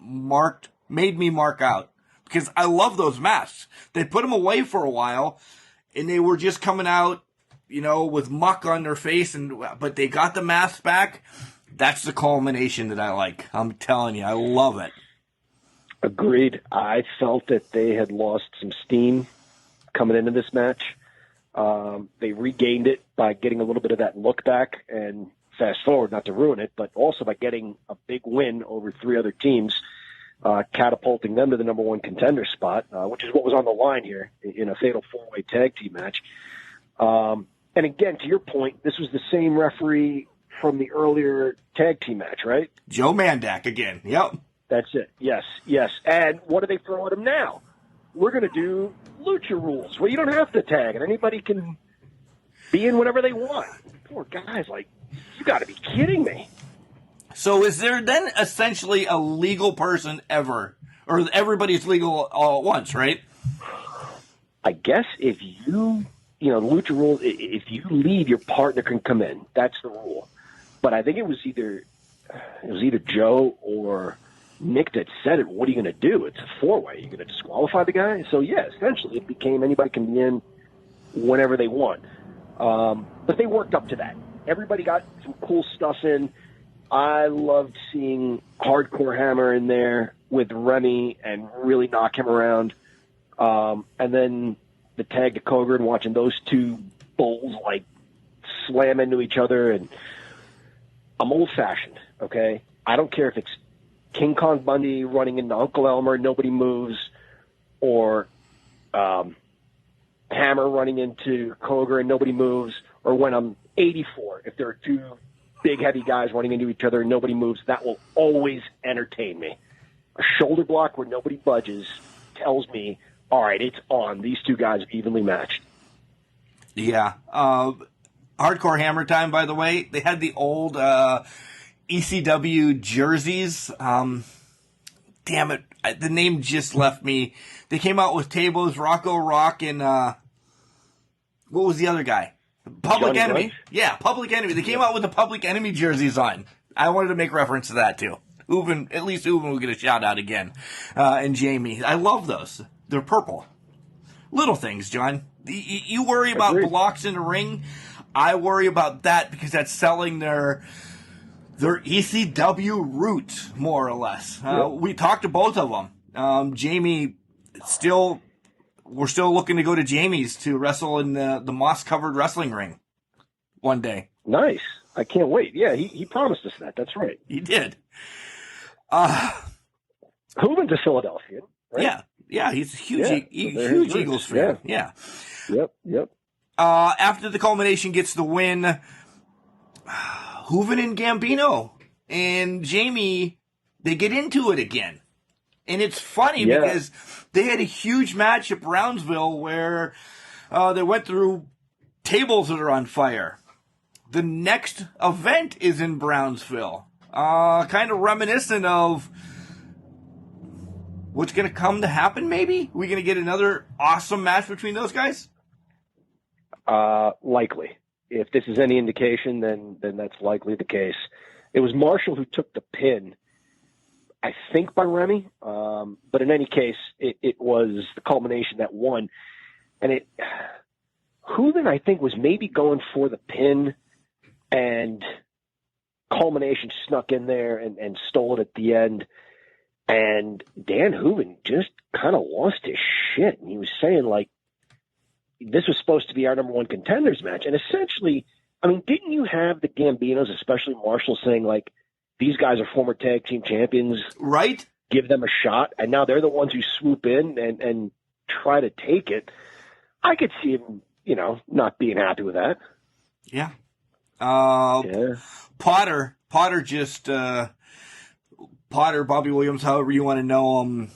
made me mark out. Because I love those masks. They put them away for a while, and they were just coming out, you know, with muck on their face, but they got the masks back. That's the culmination that I like. I'm telling you, I love it. Agreed. I felt that they had lost some steam coming into this match. They regained it by getting a little bit of that look back, and fast forward, not to ruin it, but also by getting a big win over 3 other teams, catapulting them to the number one contender spot, which is what was on the line here in a fatal 4-way tag team match. And again, to your point, this was the same referee from the earlier tag team match, right? Joe Mandak again. Yep. That's it. Yes. And what do they throw at him now? We're going to do lucha rules where you don't have to tag and anybody can be in whatever they want. Poor guys, like, you got to be kidding me. So is there then essentially a legal person ever, or everybody's legal all at once, right? I guess if you lucha rules, if you leave, your partner can come in. That's the rule. But I think it was either Joe or Nick that said it. What are you going to do? It's a 4-way. You're going to disqualify the guy? So, yeah, essentially it became anybody can be in whenever they want. But they worked up to that. Everybody got some cool stuff in. I loved seeing Hardcore Hammer in there with Remy and really knock him around. And then the tag to Koger and watching those two bulls like slam into each other. And I'm old-fashioned, okay? I don't care if it's King Kong Bundy running into Uncle Elmer, nobody moves, or Hammer running into Koger and nobody moves, or when I'm 84, if there are two big, heavy guys running into each other and nobody moves, that will always entertain me. A shoulder block where nobody budges tells me, all right, it's on. These two guys are evenly matched. Yeah. Hardcore Hammer time, by the way. They had the old ECW jerseys. Damn it. The name just left me. They came out with Tables, Rocco Rock, and what was the other guy? Public Enemy. Yeah, Public Enemy. They came out with the Public Enemy jerseys on. I wanted to make reference to that, too. At least Uven will get a shout out again. And Jamie. I love those. They're purple. Little things, John. You worry about blocks in the ring. I worry about that because that's selling their ECW route, more or less. We talked to both of them. Jamie, we're still looking to go to Jamie's to wrestle in the moss-covered wrestling ring one day. Nice. I can't wait. Yeah, he promised us that. That's right. He did. Hooven's a Philadelphian, right? Yeah, he's a huge Eagles fan. Yeah. Yep. After the culmination gets the win, Hooven and Gambino and Jamie, they get into it again. And it's funny because they had a huge match at Brownsville where they went through tables that are on fire. The next event is in Brownsville. Kind of reminiscent of what's going to come to happen, maybe? We're going to get another awesome match between those guys? Likely. If this is any indication, then that's likely the case. It was Marshall who took the pin, I think by Remy. But in any case, it was the culmination that won. And Hooven, I think, was maybe going for the pin, and culmination snuck in there and stole it at the end. And Dan Hooven just kind of lost his shit. And he was saying, like, this was supposed to be our number one contenders match. And essentially, I mean, didn't you have the Gambinos, especially Marshall, saying, like, these guys are former tag team champions. Right. Give them a shot. And now they're the ones who swoop in and try to take it. I could see him, not being happy with that. Yeah. Potter just, Potter, Bobby Williams, however you want to know him,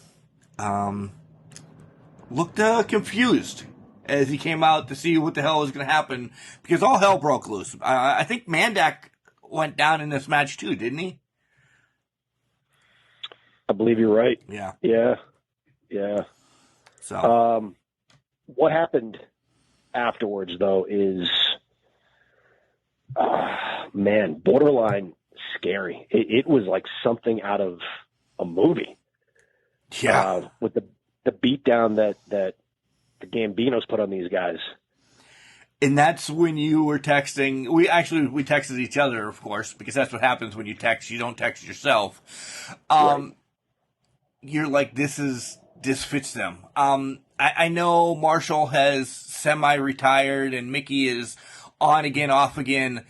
looked confused as he came out to see what the hell was going to happen because all hell broke loose. I think Mandak went down in this match too, didn't he? I believe you're right. Yeah. So, what happened afterwards, though, is, borderline scary. It was like something out of a movie. Yeah. With the beatdown that the Gambinos put on these guys. And that's when you were texting. We texted each other, of course, because that's what happens when you text. You don't text yourself. Right. You're like, this fits them. I know Marshall has semi-retired and Mickey is on again, off again.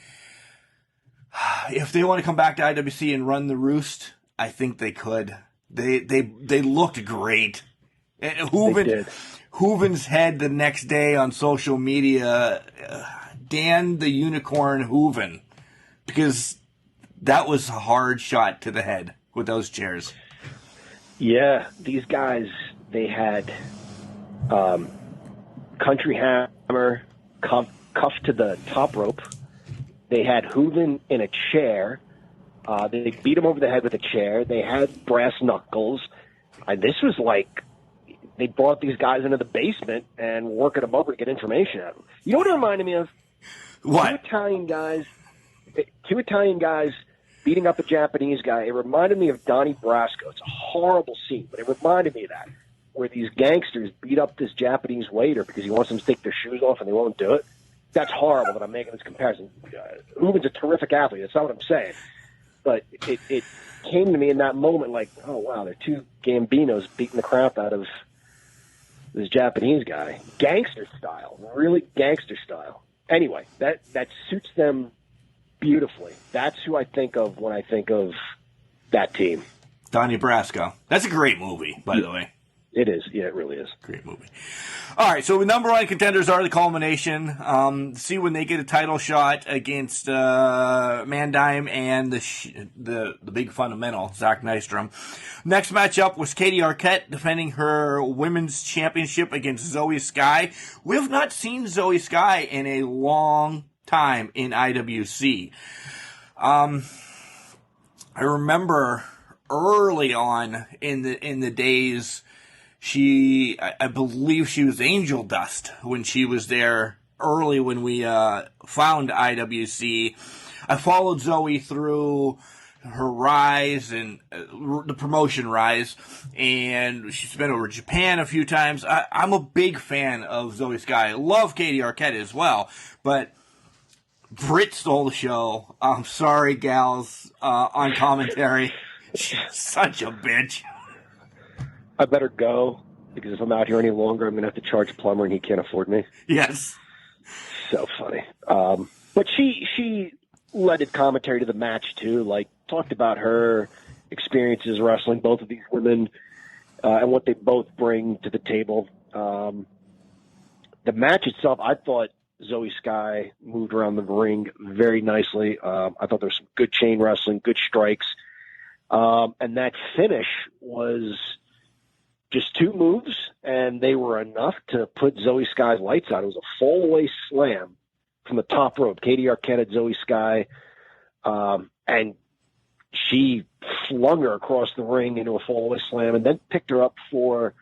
If they want to come back to IWC and run the roost, I think they could. They looked great. And Hooven's head the next day on social media, Dan the Unicorn Hooven, because that was a hard shot to the head with those chairs. Yeah, these guys, they had Country Hammer cuffed to the top rope. They had Hooven in a chair. They beat him over the head with a chair. They had brass knuckles. This was like they brought these guys into the basement and working them over to get information out of them. You know what it reminded me of? What? Two Italian guys beating up a Japanese guy. It reminded me of Donnie Brasco. It's a horrible scene, but it reminded me of that, where these gangsters beat up this Japanese waiter because he wants them to take their shoes off and they won't do it. That's horrible that I'm making this comparison. Hooven's a terrific athlete. That's not what I'm saying. But it came to me in that moment like, oh, wow, they're two Gambinos beating the crap out of this Japanese guy. Gangster style. Really gangster style. Anyway, that suits them beautifully. That's who I think of when I think of that team. Donnie Brasco. That's a great movie, by the way. It is. Yeah, it really is. Great movie. All right, so the number one contenders are the culmination. See when they get a title shot against Mandime and the big fundamental, Zach Nystrom. Next matchup was Katie Arquette defending her women's championship against Zoe Sky. We have not seen Zoe Sky in a long time in IWC. I remember early on in the days, I believe she was Angel Dust when she was there early when we found IWC. I followed Zoe through her rise and the promotion rise, and she's been over Japan a few times. I'm a big fan of Zoe Sky. Love Katie Arquette as well, but Britt stole the show. I'm sorry, gals, on commentary. She's such a bitch. I better go, because if I'm out here any longer, I'm going to have to charge a plumber, and he can't afford me. Yes. So funny. But she led commentary to the match, too, like, talked about her experiences wrestling both of these women and what they both bring to the table. The match itself, I thought Zoe Sky moved around the ring very nicely. I thought there was some good chain wrestling, good strikes. And that finish was just 2 moves, and they were enough to put Zoe Sky's lights out. It was a fall-away slam from the top rope. Katie Arquette at Zoe Sky, and she flung her across the ring into a fall-away slam and then picked her up for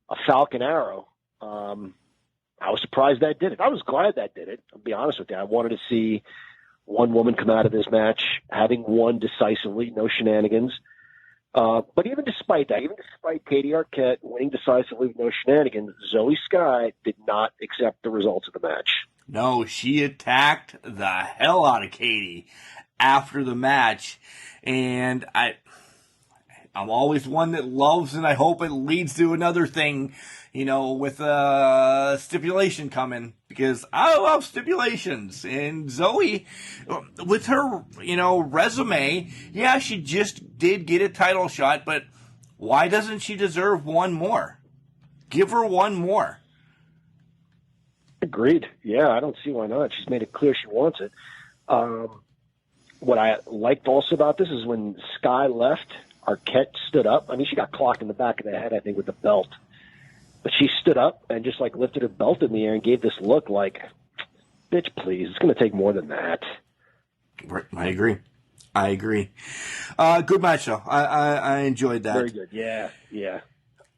a Falcon Arrow. I was surprised that did it. I was glad that did it, I'll be honest with you. I wanted to see one woman come out of this match having won decisively, no shenanigans. But even despite that, even despite Katie Arquette winning decisively with no shenanigans, Zoe Sky did not accept the results of the match. No, she attacked the hell out of Katie after the match, and I'm always one that loves, and I hope it leads to another thing, with a stipulation coming, because I love stipulations. And Zoe, with her, resume, yeah, she just did get a title shot, but why doesn't she deserve one more? Give her one more. Agreed. Yeah, I don't see why not. She's made it clear she wants it. What I liked also about this is when Sky left, Arquette stood up. I mean, she got clocked in the back of the head, I think, with the belt. But she stood up and just, lifted her belt in the air and gave this look like, bitch, please, it's going to take more than that. I agree. Good match, though. I enjoyed that. Very good. Yeah.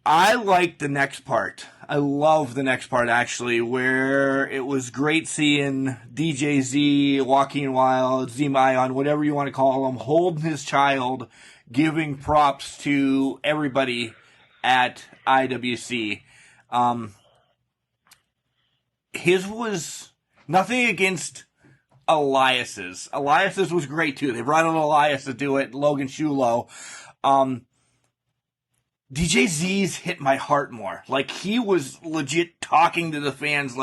I liked the next part. I love the next part, actually, where it was great seeing DJZ, Joaquin Wilde, Z-Mayon, whatever you want to call him, holding his child, giving props to everybody at IWC. His was nothing against Elias's. Elias's was great, too. They brought in Elias to do it, Logan Shulo. DJ Z's hit my heart more. He was legit talking to the fans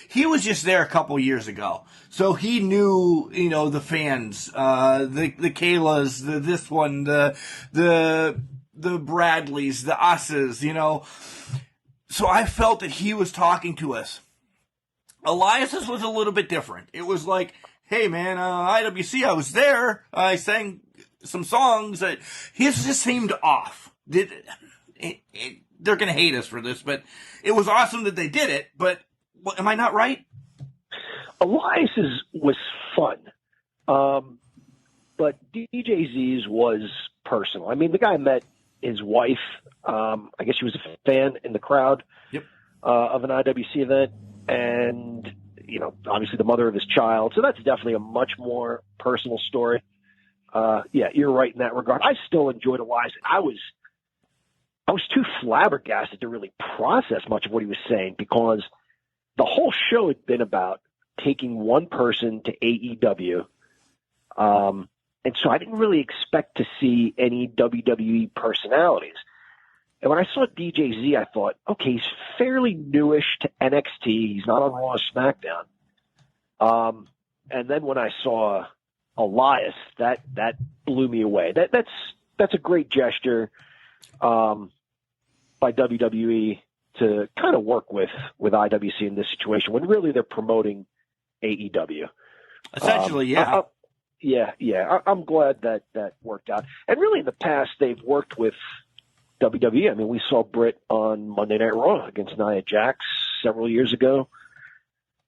he was just there a couple years ago. So he knew, the fans, the Kaylas, this one, the Bradleys, the Us's, So I felt that he was talking to us. Elias's was a little bit different. It was hey man, IWC, I was there. I sang some songs. His just seemed off. They're going to hate us for this, but it was awesome that they did it. But am I not right? Elias's was fun. But DJ Z's was personal. I mean, the guy met his wife. I guess she was a fan in the crowd of an IWC event. And, obviously the mother of his child. So that's definitely a much more personal story. Yeah, you're right in that regard. I still enjoyed Elias. I was too flabbergasted to really process much of what he was saying, because the whole show had been about taking one person to AEW. And so I didn't really expect to see any WWE personalities. And when I saw DJ Z, I thought, okay, he's fairly newish to NXT. He's not on Raw or SmackDown. And then when I saw Elias, that blew me away. That's a great gesture by WWE to kind of work with IWC in this situation when really they're promoting AEW. Essentially, yeah. Yeah. I'm glad that worked out. And really in the past, they've worked with WWE. I mean, we saw Britt on Monday Night Raw against Nia Jax several years ago.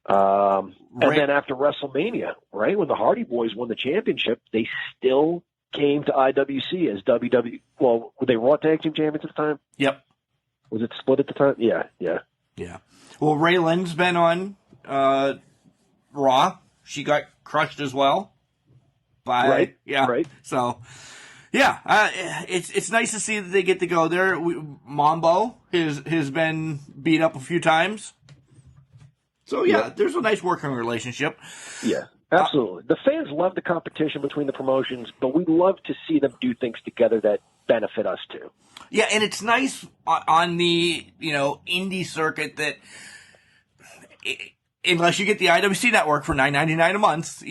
And then after WrestleMania, right, when the Hardy Boys won the championship, they still came to IWC as WWE. Well, were they Raw Tag Team Champions at the time? Yep. Was it split at the time? Yeah. Well, Raylan's been on Raw. She got crushed as well. Right. Yeah. Right. So, Yeah, it's nice to see that they get to go there. Mambo has been beat up a few times. So, yeah, there's a nice working relationship. Yeah, absolutely. The fans love the competition between the promotions, but we love to see them do things together that benefit us too. Yeah, and it's nice on the, indie circuit that unless you get the IWC network for $9.99 a month,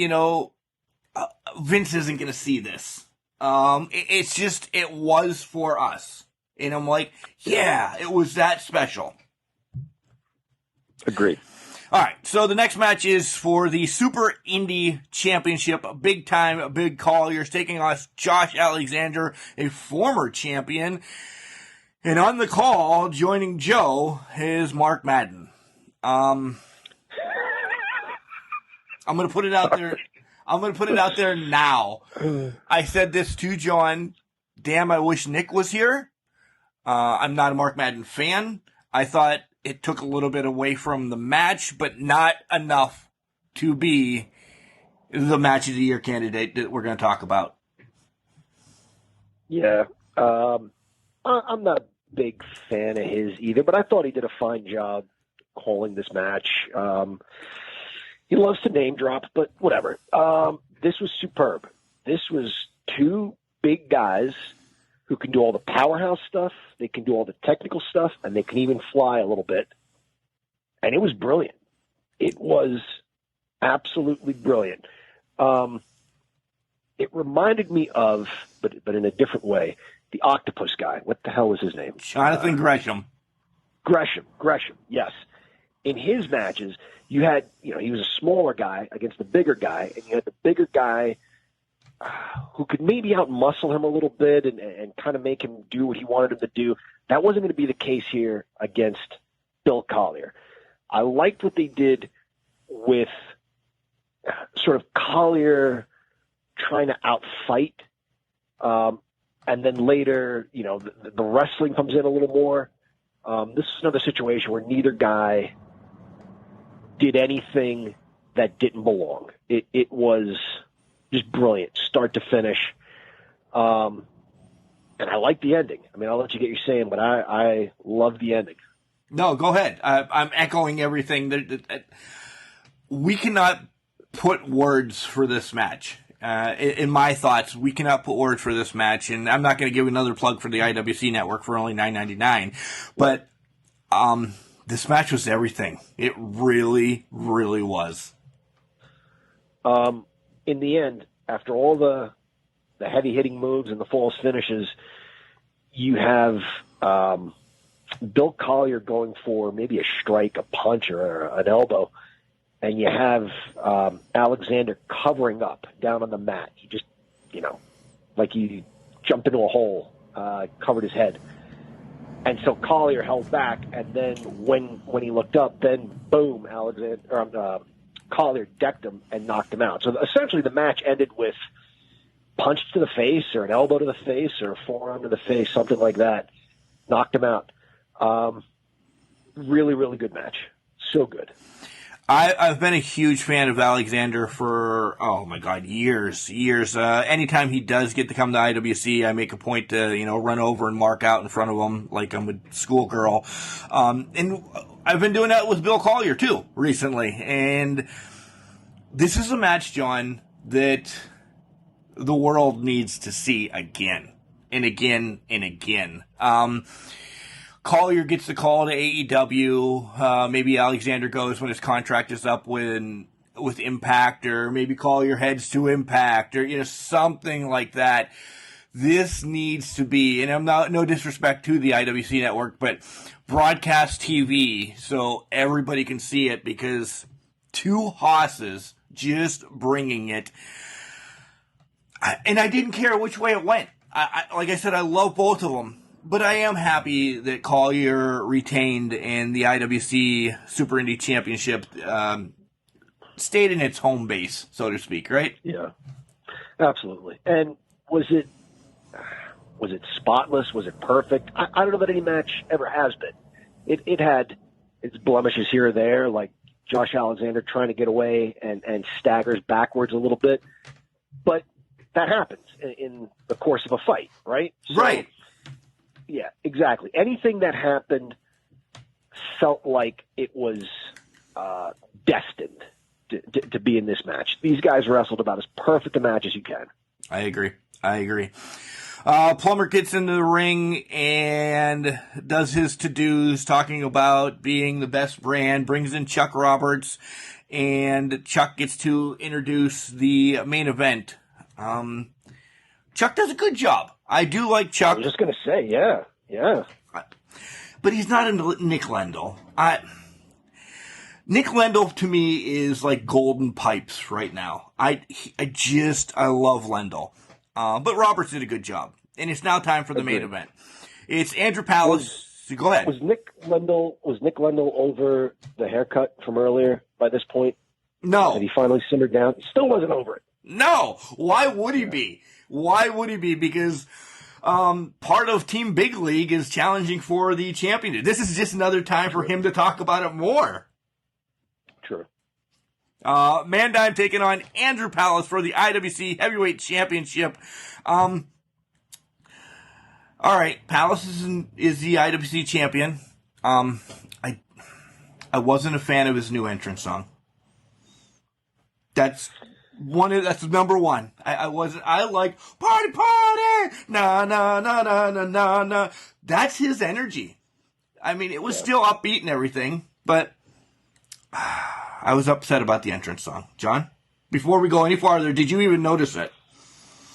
Vince isn't going to see this. It's just, it was for us. And I'm like, yeah, it was that special. Agreed. All right, so the next match is for the Super Indie Championship. Big time, Bill Collier is taking on Josh Alexander, a former champion. And on the call, joining Joe, is Mark Madden. I'm going to put it out there. I'm going to put it out there now. I said this to John. Damn, I wish Nick was here. I'm not a Mark Madden fan. I thought it took a little bit away from the match, but not enough to be the match of the year candidate that we're going to talk about. Yeah. I'm not a big fan of his either, but I thought he did a fine job calling this match. He loves to name drop, but whatever. This was superb. This was two big guys who can do all the powerhouse stuff, they can do all the technical stuff, and they can even fly a little bit. And it was brilliant. It was absolutely brilliant. It reminded me of, but in a different way, the octopus guy. What the hell was his name? Jonathan Gresham. Gresham, yes. In his matches, you had, he was a smaller guy against the bigger guy, and you had the bigger guy who could maybe out-muscle him a little bit and kind of make him do what he wanted him to do. That wasn't going to be the case here against Bill Collier. I liked what they did with sort of Collier trying to outfight, and then later, the wrestling comes in a little more. This is another situation where neither guy did anything that didn't belong. It was just brilliant, start to finish. And I like the ending. I mean, I'll let you get your saying, but I love the ending. No, go ahead. I'm echoing everything. We cannot put words for this match. In my thoughts, we cannot put words for this match, and I'm not going to give another plug for the IWC network for only $9.99. But this match was everything. It really, really was. In the end, after all the heavy-hitting moves and the false finishes, you have Bill Collier going for maybe a strike, a punch, or an elbow, and you have Alexander covering up down on the mat. He just, like he jumped into a hole, covered his head. And so Collier held back, and then when he looked up, then boom, Collier decked him and knocked him out. So essentially the match ended with punch to the face or an elbow to the face or a forearm to the face, something like that. Knocked him out. Really, really good match. So good. I've been a huge fan of Alexander for, oh my God, years. Anytime he does get to come to IWC, I make a point to, run over and mark out in front of him like I'm a schoolgirl. And I've been doing that with Bill Collier too, recently. And this is a match, John, that the world needs to see again and again and again. Collier gets the call to AEW. Maybe Alexander goes when his contract is up with Impact, or maybe Collier heads to Impact, or something like that. This needs to be, and I'm not, no disrespect to the IWC network, but broadcast TV so everybody can see it, because two hosses just bringing it. And I didn't care which way it went. Like I said, I love both of them. But I am happy that Collier retained and the IWC Super Indie Championship stayed in its home base, so to speak, right? Yeah, absolutely. And was it spotless? Was it perfect? I don't know that any match ever has been. It had its blemishes here or there, like Josh Alexander trying to get away and staggers backwards a little bit. But that happens in the course of a fight, right? So, Right. Yeah, exactly. Anything that happened felt like it was destined to be in this match. These guys wrestled about as perfect a match as you can. I agree. Plummer gets into the ring and does his to-dos, talking about being the best brand, brings in Chuck Roberts, and Chuck gets to introduce the main event. Chuck does a good job. I do like Chuck. I was just going to say, yeah. But he's not a Nick Lendl. Nick Lendl to me is like golden pipes right now. I love Lendl. But Roberts did a good job. And it's now time for the main event. It's Andrew Palace. Go ahead. Was Nick Lendl over the haircut from earlier by this point? No. Had he finally simmered down? He still wasn't over it. No. Why would he be? Because part of Team Big League is challenging for the championship. This is just another time for him to talk about it more. True. Mandime taking on Andrew Palace for the IWC Heavyweight Championship. All right, Palace is the IWC champion. I wasn't a fan of his new entrance song. That's number one. I like party, na na na na na na na. That's his energy. I mean, it was still upbeat and everything, but I was upset about the entrance song. John, before we go any farther, did you even notice it?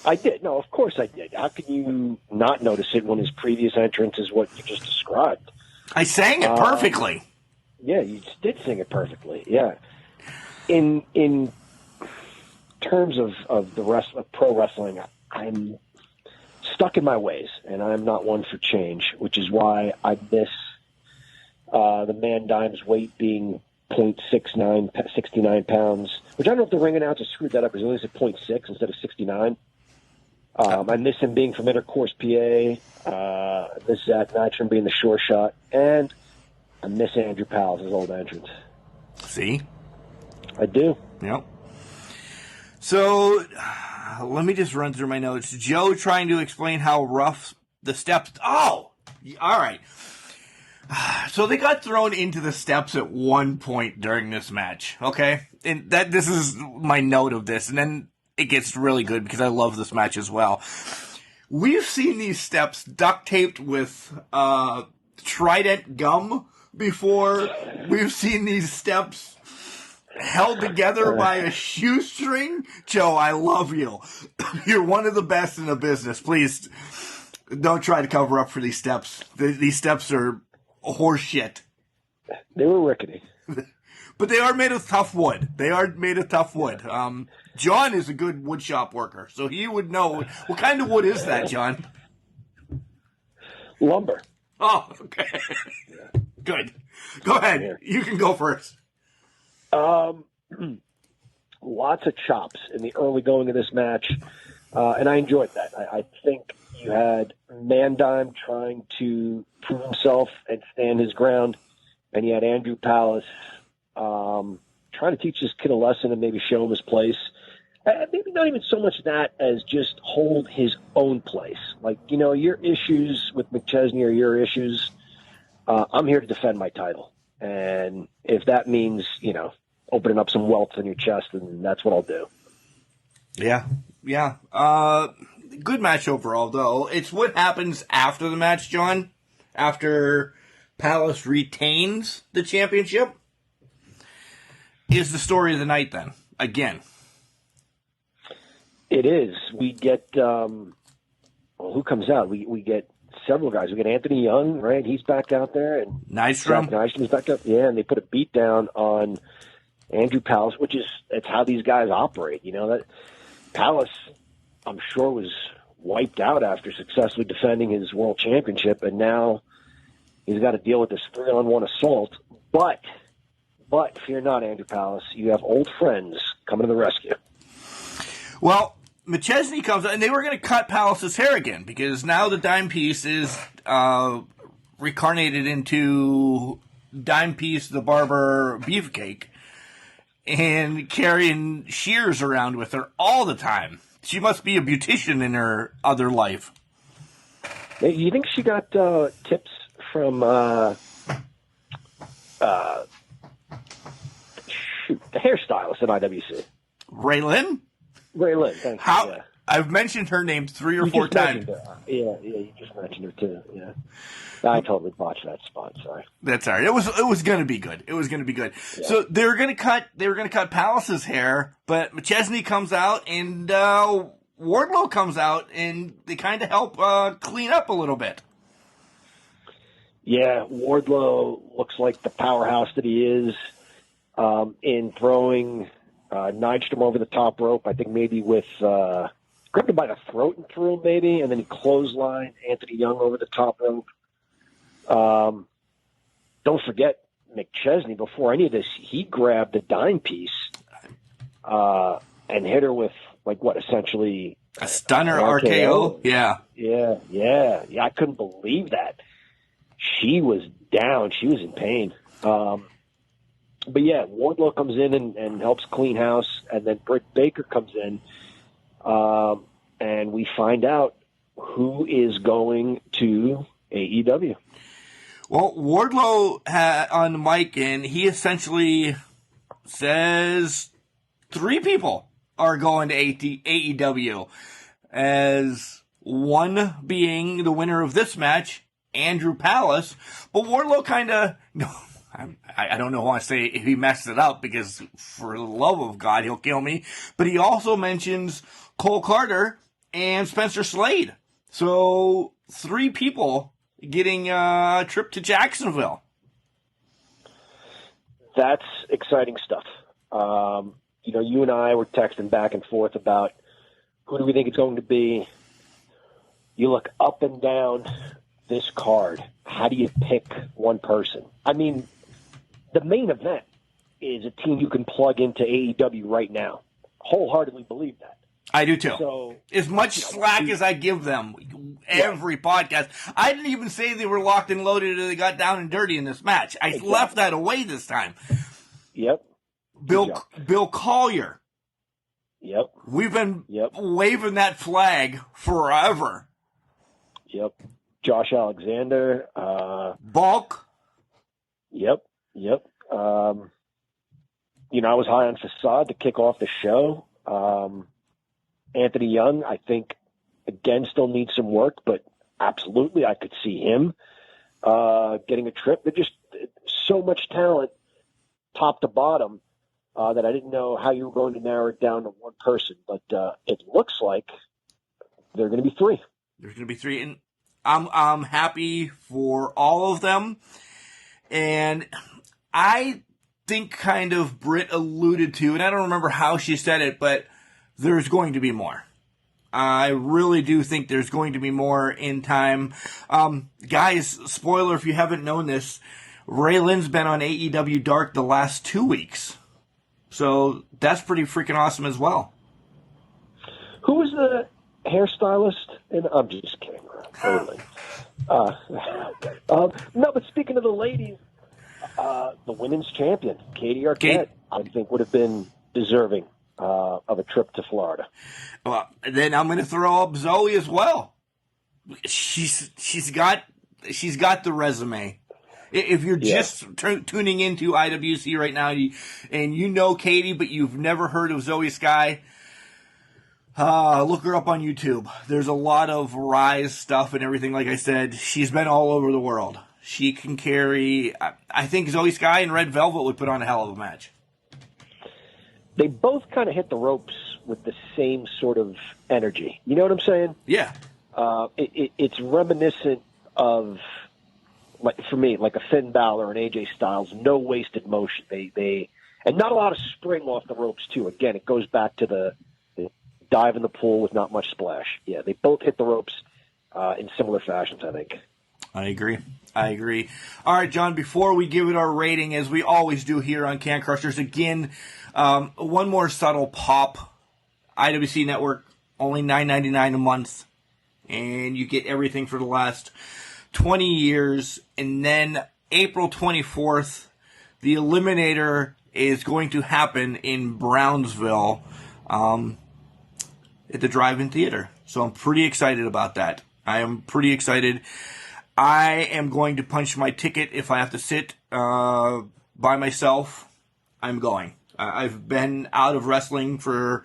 I did. No, of course I did. How can you not notice it when his previous entrance is what you just described? I sang it perfectly. Yeah, you did sing it perfectly. Yeah. In terms of the rest of pro wrestling, I'm stuck in my ways, and I'm not one for change, which is why I miss the Man Dime's weight being 69 pounds, which I don't know if the ring announcer screwed that up. He only said 0.6 instead of 69. I miss him being from Intercourse, PA. I miss Zach Nitram being the sure shot. And I miss Andrew Palace's old entrance. See? I do. Yep. So, let me just run through my notes. Joe trying to explain how rough the steps... Oh! All right. So they got thrown into the steps at one point during this match, okay? And this is my note of this, and then it gets really good because I love this match as well. We've seen these steps duct taped with Trident gum before. We've seen these steps held together by a shoestring. Joe, I love you. You're one of the best in the business. Please don't try to cover up for these steps. These steps are horse shit. They were rickety. But they are made of tough wood. John is a good wood shop worker, so he would know. What kind of wood is that, John? Lumber. Oh, okay. Good. Go ahead. You can go first. Lots of chops in the early going of this match, and I enjoyed that. I think you had Mandime trying to prove himself and stand his ground, and you had Andrew Palace trying to teach this kid a lesson and maybe show him his place. Maybe not even so much that as just hold his own place. Like, your issues with McChesney are your issues. I'm here to defend my title. And if that means, opening up some welts in your chest, then that's what I'll do. Yeah. Good match overall, though. It's what happens after the match, John. After Palace retains the championship is the story of the night then. Again. It is. We get, who comes out? We get several guys. We get Anthony Young, right? He's back out there. And Nystrom. Nystrom's back up. Yeah, and they put a beat down on Andrew Palace, it's how these guys operate. That Palace, I'm sure, was wiped out after successfully defending his world championship, and now he's got to deal with this 3-on-1 assault. But fear not, Andrew Palace. You have old friends coming to the rescue. Well, McChesney comes out, and they were going to cut Palace's hair again because now the dime piece is reincarnated into Dime Piece the Barber Beefcake and carrying shears around with her all the time. She must be a beautician in her other life. You think she got tips from the hairstylist at IWC? Raylan? Raylan, thank you. How? Yeah. I've mentioned her name 3 or You 4 just times. mentioned her. Yeah, you just mentioned her too. Yeah, I totally botched that spot. Sorry. That's all right. It was going to be good. It was going to be good. Yeah. So they were going to cut Palace's hair, but McChesney comes out and Wardlow comes out, and they kind of help clean up a little bit. Yeah, Wardlow looks like the powerhouse that he is in throwing Nigel over the top rope. I think maybe with grabbed him by the throat and threw him maybe, and then he clotheslined Anthony Young over the top rope. Don't forget McChesney. Before any of this, he grabbed the dime piece and hit her with essentially a stunner RKO. Yeah. I couldn't believe that. She was down. She was in pain. But yeah, Wardlow comes in and helps clean house, and then Britt Baker comes in, and we find out who is going to AEW. Well, Wardlow on the mic, and he essentially says 3 people are going to AEW, as one being the winner of this match, Andrew Palace. But Wardlow kind of, I don't know who I say if he messes it up, because for the love of God, he'll kill me. But he also mentions Cole Carter and Spencer Slade. So 3 people getting a trip to Jacksonville. That's exciting stuff. You and I were texting back and forth about who do we think it's going to be. You look up and down this card. How do you pick one person? I mean, the main event is a team you can plug into AEW right now. Wholeheartedly believe that. I do too. So, as much slack as I give them every podcast, I didn't even say they were locked and loaded or they got down and dirty in this match. I left that away this time. Yep. Bill Collier. Yep. We've been waving that flag forever. Yep. Josh Alexander. Bulk. Yep. I was high on Facade to kick off the show. Anthony Young, I think, again, still needs some work, but absolutely I could see him getting a trip. There's just so much talent, top to bottom, that I didn't know how you were going to narrow it down to one person. But it looks like there are going to be 3. There's going to be 3, and I'm happy for all of them. And I think kind of Britt alluded to, and I don't remember how she said it, but there's going to be more. I really do think there's going to be more in time. Guys, spoiler if you haven't known this, Raylan's been on AEW Dark the last 2 weeks. So that's pretty freaking awesome as well. Who was the hairstylist? And I'm just kidding around. No, but speaking of the ladies, the women's champion, Katie Arquette, I think would have been deserving of a trip to Florida. Well, then I'm going to throw up Zoe as well. She's got the resume. If you're just tuning into IWC right now, and you know Katie, but you've never heard of Zoe Sky, look her up on YouTube. There's a lot of Rise stuff and everything. Like I said, she's been all over the world. She can carry. I think Zoe Sky and Red Velvet would put on a hell of a match. They both kind of hit the ropes with the same sort of energy. You know what I'm saying? Yeah. It's reminiscent of, for me, like a Finn Balor and AJ Styles. No wasted motion. They and not a lot of spring off the ropes too. Again, it goes back to the dive in the pool with not much splash. Yeah, they both hit the ropes in similar fashions, I think. I agree. All right, John, before we give it our rating, as we always do here on Can Crushers, again, one more subtle pop. IWC Network, only $9.99 a month, and you get everything for the last 20 years. And then April 24th, the Eliminator is going to happen in Brownsville. at the drive-in theater. So I'm pretty excited about that. I am pretty excited. I am going to punch my ticket if I have to sit by myself. I'm going. I've been out of wrestling for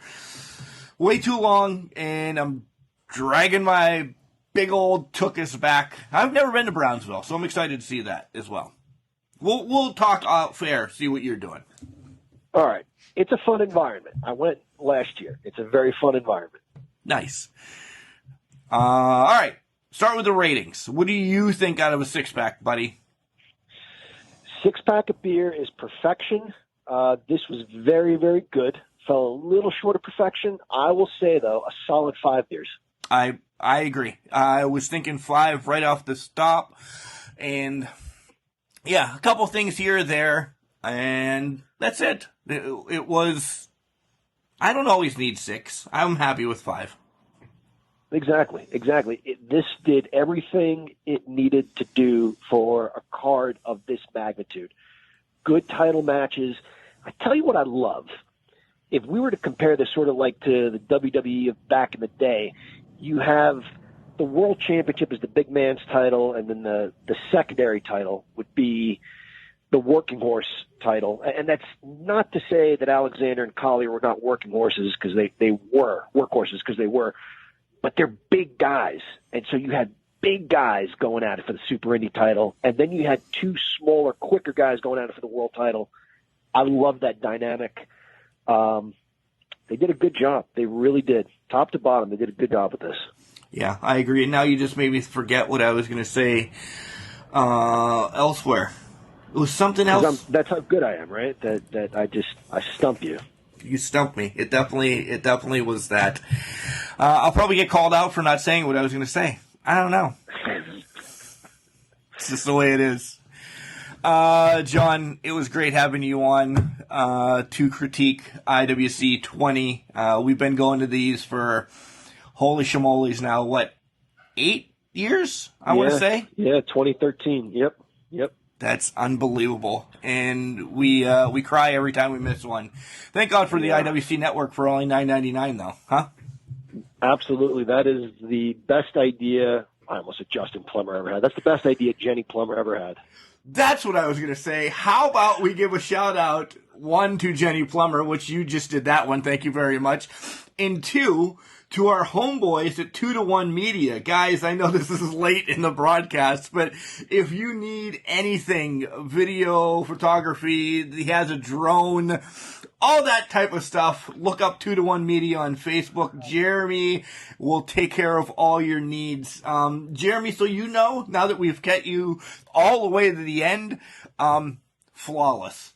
way too long, and I'm dragging my big old tuchus back. I've never been to Brownsville, so I'm excited to see that as well. We'll talk out fair, see what you're doing. All right. It's a fun environment. I went last year. It's a very fun environment. Nice. All right. Start with the ratings. What do you think out of a six-pack, buddy? Six-pack of beer is perfection. This was very, very good. Fell a little short of perfection. I will say, though, a solid 5 beers. I agree. I was thinking 5 right off the stop. And, yeah, a couple things here or there. And that's it. It was... I don't always need 6. I'm happy with 5. Exactly. This did everything it needed to do for a card of this magnitude. Good title matches. I tell you what I love. If we were to compare this sort of like to the WWE of back in the day, you have the World Championship as the big man's title, and then the secondary title would be the working horse title. And that's not to say that Alexander and Collier were not working horses, because they were workhorses, because they were. But they're big guys. And so you had big guys going at it for the Super Indy title, and then you had 2 smaller, quicker guys going at it for the world title. I love that dynamic. They did a good job. They really did. Top to bottom, they did a good job with this. Yeah, I agree. And now you just made me forget what I was going to say elsewhere. It was something else. That's how good I am, right? That I stump you. You stumped me. It definitely was that. I'll probably get called out for not saying what I was going to say. I don't know. It's just the way it is. John, it was great having you on to critique IWC 20. We've been going to these for holy shimolies now, what, 8 years, I want to say? Yeah, 2013. Yep. That's unbelievable. And we cry every time we miss one. Thank God for the IWC network for only $9.99 though, huh? Absolutely. That is the best idea. I almost said Justin Plummer ever had. That's the best idea Jenny Plummer ever had. That's what I was going to say. How about we give a shout out, 1, to Jenny Plummer, which you just did that one. Thank you very much. And 2, to our homeboys at 2-to-1 Media. Guys, I know this is late in the broadcast, but if you need anything, video, photography, he has a drone, all that type of stuff, look up 2-to-1 Media on Facebook. Jeremy will take care of all your needs. Jeremy, so you know, now that we've kept you all the way to the end, flawless.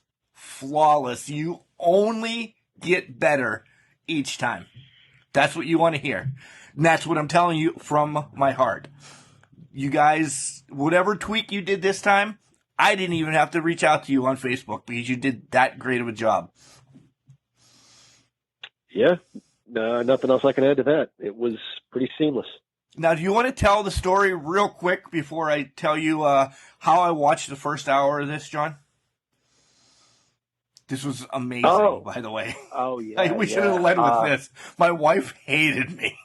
You only get better each time. That's what you want to hear. And that's what I'm telling you from my heart. You guys, whatever tweak you did this time, I didn't even have to reach out to you on Facebook because you did that great of a job. Yeah, nothing else I can add to that. It was pretty seamless. Now, do you want to tell the story real quick before I tell you how I watched the first hour of this, John? This was amazing, by the way. Oh, yeah. We should have led with this. My wife hated me.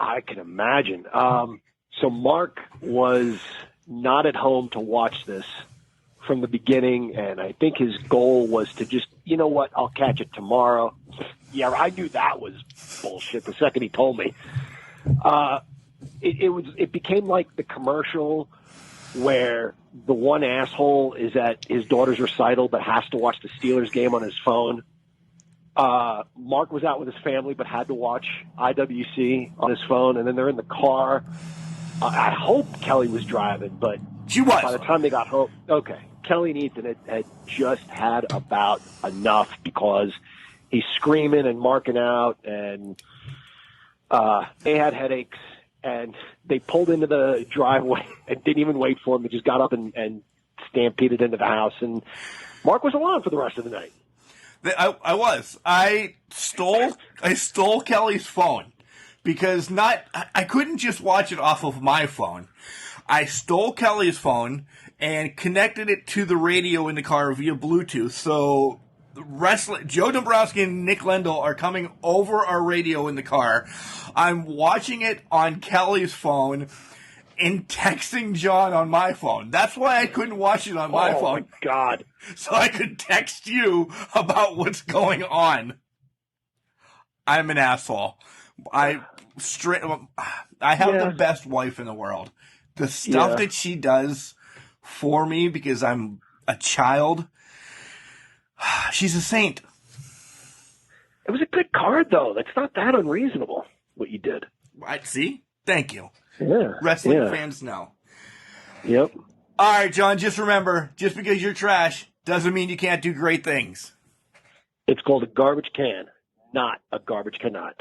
I can imagine. So Mark was not at home to watch this from the beginning, and I think his goal was to just, you know what, I'll catch it tomorrow. Yeah, I knew that was bullshit the second he told me. It became like the commercial where the one asshole is at his daughter's recital but has to watch the Steelers game on his phone. Mark was out with his family but had to watch IWC on his phone, and then they're in the car. I hope Kelly was driving, but she was. By the time they got home, okay, Kelly and Ethan had just had about enough because he's screaming and marking out, and they had headaches. And they pulled into the driveway and didn't even wait for him. They just got up and stampeded into the house. And Mark was alone for the rest of the night. I was. I stole Kelly's phone because I couldn't just watch it off of my phone. I stole Kelly's phone and connected it to the radio in the car via Bluetooth. So wrestling. Joe Dombrowski and Nick Lendl are coming over our radio in the car. I'm watching it on Kelly's phone and texting John on my phone. That's why I couldn't watch it on my phone. Oh, my God. So I could text you about what's going on. I'm an asshole. I have the best wife in the world. The stuff that she does for me because I'm a child, she's a saint. It was a good card, though. That's not that unreasonable, what you did. Right, see? Thank you. Yeah. Wrestling fans know. Yep. All right, John, just remember, just because you're trash doesn't mean you can't do great things. It's called a garbage can, not a garbage cannot.